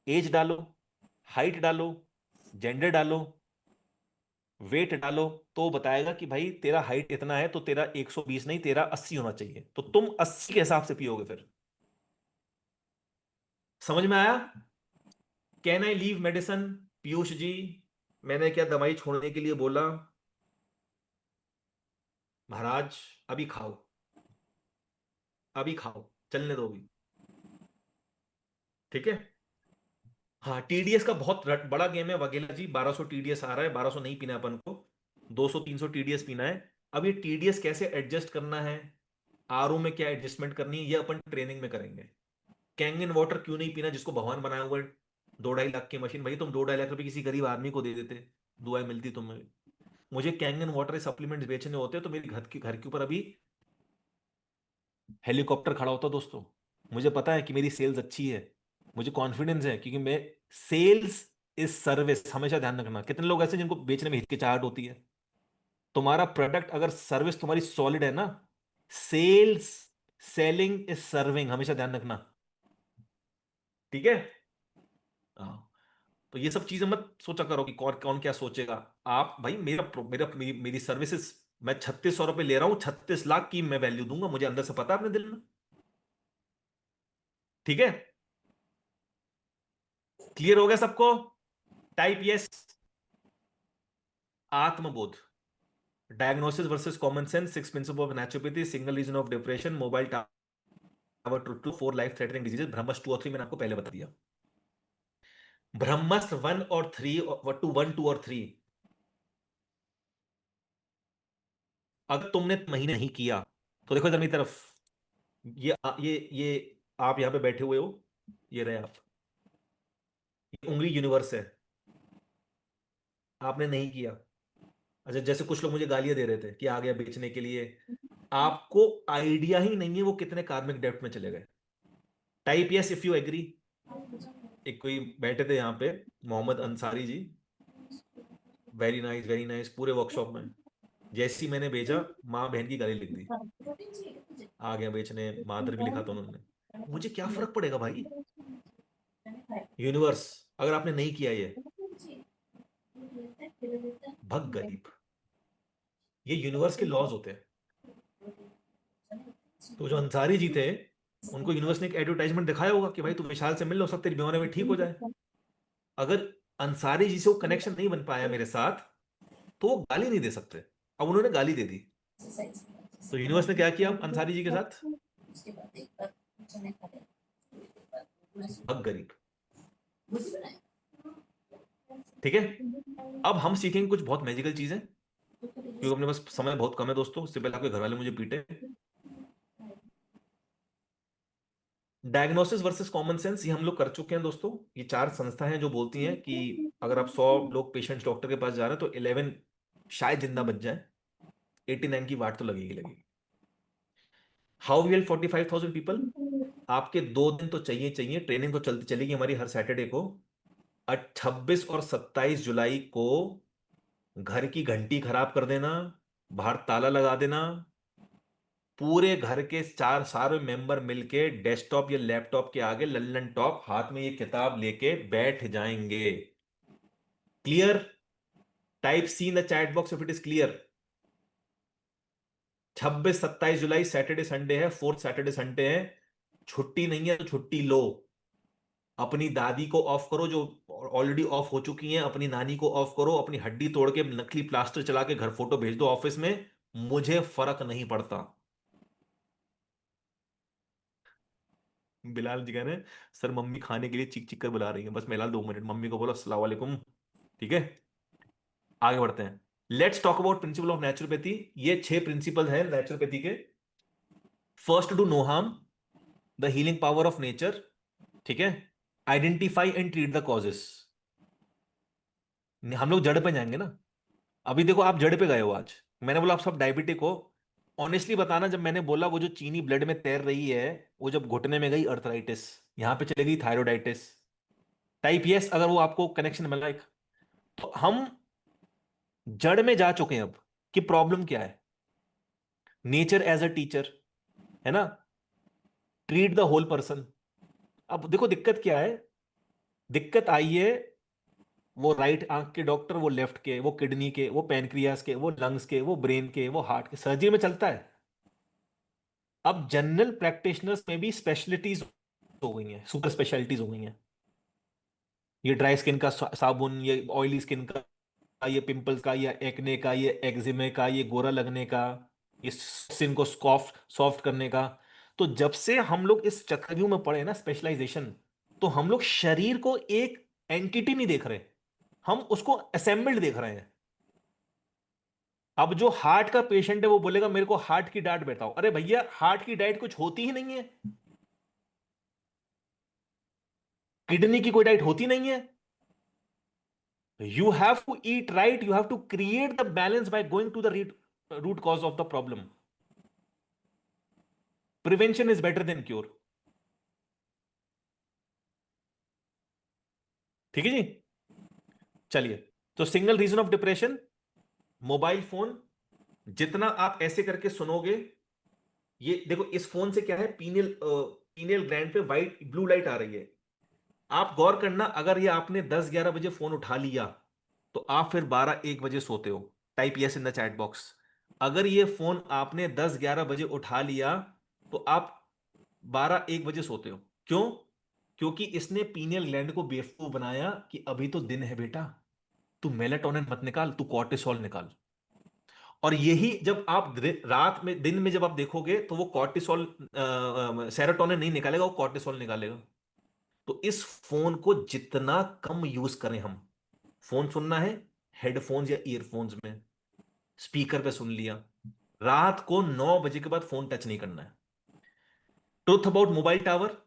एज डालो, हाइट डालो, जेंडर डालो, वेट डालो तो बताएगा कि भाई तेरा हाइट इतना है तो तेरा 120 नहीं, तेरा 80 होना चाहिए, तो तुम 80 के हिसाब से पियोगे फिर। समझ में आया? Can I leave medicine? Piyush ji, मैंने क्या दवाई छोड़ने के लिए बोला? महाराज अभी खाओ, अभी खाओ, चलने दो अभी। ठीक है। हाँ, टीडीएस का बहुत बड़ा गेम है वगैरह जी। 1200 टीडीएस आ रहा है, 1200 नहीं पीना है अपन को, 200 300 टीडीएस पीना है। अब ये टीडीएस कैसे एडजस्ट करना है, आरओ में क्या एडजस्टमेंट करनी है, ये अपन ट्रेनिंग में करेंगे। कैंगन वाटर क्यों नहीं पीना जिसको भगवान बनाया हुआ है, 2-2.5 लाख की मशीन, भाई तुम 2-2.5 लाख रुपए किसी गरीब आदमी को दे देते, दुआएं मिलती तुम्हें। मुझे कैंगन वाटर सप्लीमेंट्स बेचने होते तो मेरे घर के ऊपर अभी हेलीकॉप्टर खड़ा होता दोस्तों। मुझे पता है कि मेरी सेल्स अच्छी है, मुझे कॉन्फिडेंस है, क्योंकि मैं, सेल्स इज सर्विस, हमेशा ध्यान रखना। कितने लोग ऐसे हैं जिनको बेचने में हिचकिचाहट होती है? तुम्हारा प्रोडक्ट अगर सर्विस तुम्हारी सॉलिड है ना, सेल्स, सेलिंग इज सर्विंग, हमेशा ध्यान रखना। ठीक है। हाँ, तो ये सब चीजें मत सोचा करो कि कौन कौन क्या सोचेगा। आप भाई, मेरी सर्विसेज, मैं 3600 रुपये ले रहा हूं, 36 लाख की मैं वैल्यू दूंगा, मुझे अंदर से पता है अपने दिल में। ठीक है। क्लियर हो गया सबको? Type yes. Atmabodh, diagnosis versus common sense, 6 principle of naturopathy, single reason of depression, mobile tower to 4 life threatening diseases, Brahmastra 2 और 3 मैंने आपको पहले बता दिया। ब्रह्मस्त्र 1 और 3, 1 2 और 3, अगर तुमने महीने नहीं किया तो देखो इधर मेरी तरफ, ये आप यहां पे बैठे हुए हो, ये रहे आप, ये उंगली यूनिवर्स है, आपने नहीं किया। अच्छा, जैसे कुछ लोग मुझे गालियां दे रहे थे कि आ गया बेचने के लिए, आपको आइडिया ही नहीं है वो कितने कार्मिक डेप्थ में चले गए। Type yes if you agree. एक कोई बैठे थे यहाँ पे, मोहम्मद अंसारी जी, वेरी नाइस, पूरे वर्कशॉप में, जैसी मैंने भेजा, माँ बहन की गाली लिख दी, आ गया बेचने, मादर भी लिखा था उन्होंने। मुझे क्या फर्क पड़ेगा भाई, यूनिवर्स, अगर आपने नहीं किया ये, भग गरीब, ये यूनिवर्स के लॉज होते हैं। तो जो अंसारी जी थे, उनको यूनिवर्स ने एक एडवर्टाइजमेंट दिखाया होगा कि भाई तू विशाल से मिल लो, सब तेरी बीमारी में ठीक हो जाए। अगर अंसारी जी से वो कनेक्शन नहीं बन पाया मेरे साथ, तो वो गाली नहीं दे सकते। अब उन्होंने गाली दे दी, तो यूनिवर्स ने क्या किया अंसारी जी के साथ? भग गरीब। ठीक है। अब हम सीखेंगे कुछ बहुत मैजिकल चीजें, क्योंकि अपने पास समय बहुत कम है दोस्तों, इससे पहले आपके घर वाले मुझे पीटे। डायग्नोसिस वर्सेस कॉमन सेंस, ये हम लोग कर चुके हैं दोस्तों। ये 4 संस्था हैं जो बोलती हैं कि अगर आप 100 लोग पेशेंट्स डॉक्टर के पास जा रहे हैं तो 11 शायद जिंदा बच जाए, 89 की वाट तो लगेगी लगेगी। हाउ वी हेल्प 45,000 पीपल, आपके 2 दिन तो चाहिए चाहिए, ट्रेनिंग तो चलती चलेगी हमारी हर सैटरडे को। 26 और 27 जुलाई को घर की घंटी खराब कर देना, बाहर ताला लगा देना, पूरे घर के 4 सारे मेंबर मिलके डेस्कटॉप या लैपटॉप के आगे लल्लन टॉप हाथ में ये किताब लेके बैठ जाएंगे। Clear? Type C in the chat box if it is clear. 26 27 जुलाई सैटरडे संडे है, 4th सैटरडे संडे है, छुट्टी नहीं है तो छुट्टी लो। अपनी दादी को ऑफ करो जो ऑलरेडी ऑफ हो चुकी हैं, अपनी नानी को ऑफ करो, अपनी हड्डी तोड़ के नकली प्लास्टर चला के घर फोटो भेज दो ऑफिस में, मुझे फर्क नहीं पड़ता। बिलाल जी कह रहे हैं सर मम्मी खाने के लिए चीख चीख कर बुला रही है, बस मिलाल 2 मिनट, मम्मी को बोलो अस्सलाम वालेकुम। ठीक है, आगे बढ़ते हैं। Let's talk about principle of naturopathy. ये 6 प्रिंसिपल है नेचुरोपैथी के। First, do no harm, the healing power of nature. ठीक है। Identify and treat the causes. हम लोग जड़ पे जाएंगे ना। अभी देखो आप जड़ पे गए हो, आज मैंने बोला आप सब डायबिटिक हो, ऑनेस्टली बताना, जब मैंने बोला वो जो चीनी ब्लड में तैर रही है, वो जब घुटने में गई अर्थराइटिस, यहां पे चले गई थायरोडाइटिस। टाइप यस अगर वो आपको कनेक्शन मिला एक। तो हम जड़ में जा चुके हैं अब, कि प्रॉब्लम क्या है, नेचर एज अ टीचर, है ना, ट्रीट द होल पर्सन। अब देखो दिक्कत क्या है, दिक्कत आई है वो राइट आंख के डॉक्टर, वो लेफ्ट के, वो किडनी के, वो पैनक्रियास के, वो लंग्स के, वो ब्रेन के, वो हार्ट के, सर्जरी में चलता है। अब जनरल प्रैक्टिशनर्स में भी स्पेशलिटीज हो गई हैं, सुपर स्पेशलिटीज हो गई हैं। ये ड्राई स्किन का साबुन, ये ऑयली स्किन का, ये पिंपल्स का, ये एक्ने का, ये एक्जिमे का, ये गोरा लगने का, ये स्किन को सॉफ्ट सॉफ्ट करने का। तो जब से हम लोग इस चक्रव्यूह में पड़े ना स्पेशलाइजेशन, तो हम लोग शरीर को एक एंटिटी नहीं देख रहे, हम उसको असेंबल्ड देख रहे हैं। अब जो हार्ट का पेशेंट है वो बोलेगा मेरे को हार्ट की डाइट बताओ। अरे भैया, हार्ट की डाइट कुछ होती ही नहीं है, किडनी की कोई डाइट होती नहीं है। You have to eat right. You have to create the balance by going to the root cause of the problem. Prevention is better than cure. ठीक है जी। चलिए, तो single reason of depression, mobile phone. जितना आप ऐसे करके सुनोगे, ये देखो इस फोन से क्या है, पीनियल ग्लैंड पे वाइट ब्लू लाइट आ रही है। आप गौर करना, अगर ये आपने 10-11 बजे फोन उठा लिया तो आप फिर 12-1 बजे सोते हो। Type yes in the chat box. अगर ये फोन आपने 10-11 बजे उठा लिया तो आप 12-1 बजे सोते हो। क्यों? क्योंकि इसने पीनियल ग्लैंड को बेवकूफ बनाया कि अभी तो दिन है बेटा, तू मेलाटोनिन मत निकाल, तू कॉर्टिसोल निकाल। और यही जब आप रात में, दिन में जब आप देखोगे तो वो कॉर्टिसोल, सेरोटोनिन नहीं निकालेगा, वो कॉर्टिसोल निकालेगा। तो इस फोन को जितना कम यूज करें हम। फोन सुनना है हेडफोन्स या ईयरफोन्स में, स्पीकर पे सुन लिया। रात को 9 बजे के बाद फोन टच नहीं करना है। Truth about mobile tower,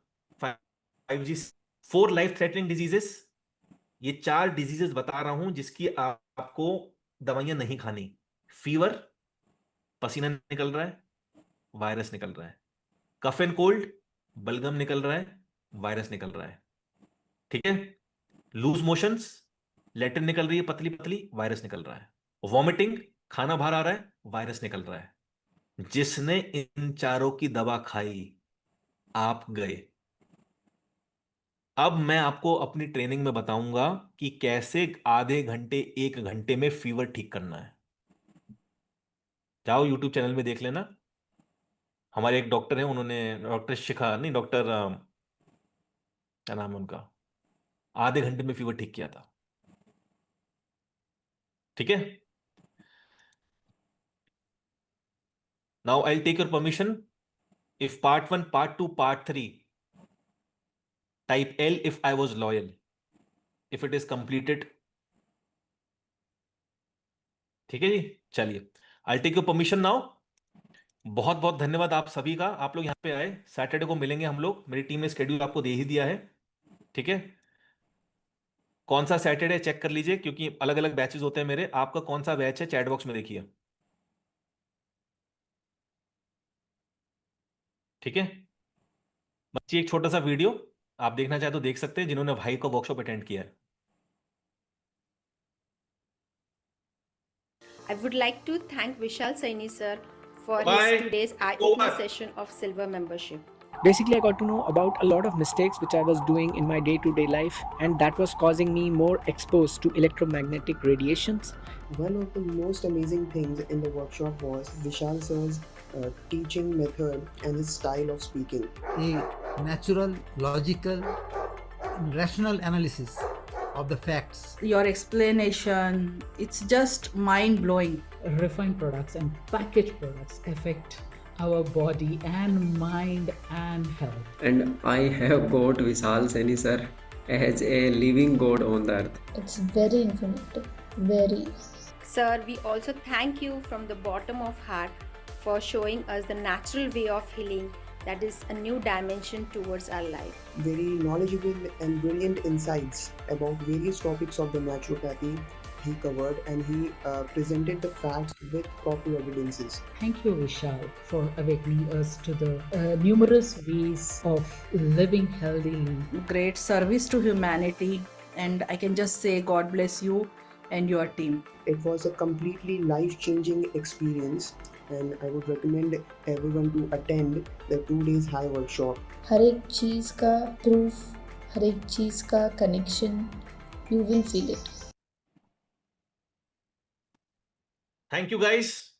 5G, 4 life threatening diseases. ये 4 डिजीजेस बता रहा हूं जिसकी आपको दवाइयां नहीं खानी। फीवर, पसीना निकल रहा है, वायरस निकल रहा है। कफ एंड कोल्ड, बलगम निकल रहा है, वायरस निकल रहा है। ठीक है। लूज मोशंस, लेटरिन निकल रही है पतली पतली, वायरस निकल रहा है। वॉमिटिंग, खाना बाहर आ रहा है, वायरस निकल रहा है। जिसने इन चारों की दवा खाई, आप गए। अब मैं आपको अपनी ट्रेनिंग में बताऊंगा कि कैसे आधे घंटे 1 घंटे में फीवर ठीक करना है। जाओ यूट्यूब चैनल में देख लेना, हमारे एक डॉक्टर हैं, उन्होंने, डॉक्टर शिखा नहीं, डॉक्टर क्या नाम है उनका, आधे घंटे में फीवर ठीक किया था। ठीक है। Now I take your permission, if part 1, part 2, part 3, type L if I was loyal, if it is completed। ठीक है जी। चलिए, I take your permission now. बहुत बहुत धन्यवाद आप सभी का, आप लोग यहाँ पे आए। सैटरडे को मिलेंगे हम लोग, मेरी टीम ने स्केड्यूल आपको दे ही दिया है। ठीक है। कौन सा सैटरडे चेक कर लीजिए, क्योंकि अलग अलग बैचेस होते हैं मेरे। आपका कौन सा बैच है चैट बॉक्स में देखिए। ठीक है। बच्ची, एक छोटा सा वीडियो आप देखना चाहे तो देख सकते हैं, जिन्होंने भाई का वर्कशॉप अटेंड किया है। I would like to thank Vishal Saini sir for Bye. his today's eye-opening Over. session of Silver membership. Basically, I got to know about a lot of mistakes which I was doing in my day-to-day life, and that was causing me more exposed to electromagnetic radiations. One of the most amazing things in the workshop was Vishal sir's teaching method and his style of speaking. A natural, logical, rational analysis of the facts. Your explanation, it's just mind blowing. Refined products and packaged products affect our body and mind and health. And I have got Vishal Saini sir as a living god on the earth. It's very informative. Very. Sir, we also thank you from the bottom of heart for showing us the natural way of healing that is a new dimension towards our life. Very knowledgeable and brilliant insights about various topics of the naturopathy he covered, and he presented the facts with proper evidences. Thank you, Vishal, for awakening us to the numerous ways of living healthily. Great service to humanity, and I can just say God bless you and your team. It was a completely life-changing experience, and I would recommend everyone to attend the 2 days high workshop. हर एक चीज़ का proof, हर एक चीज़ का connection, you will feel it. Thank you, guys.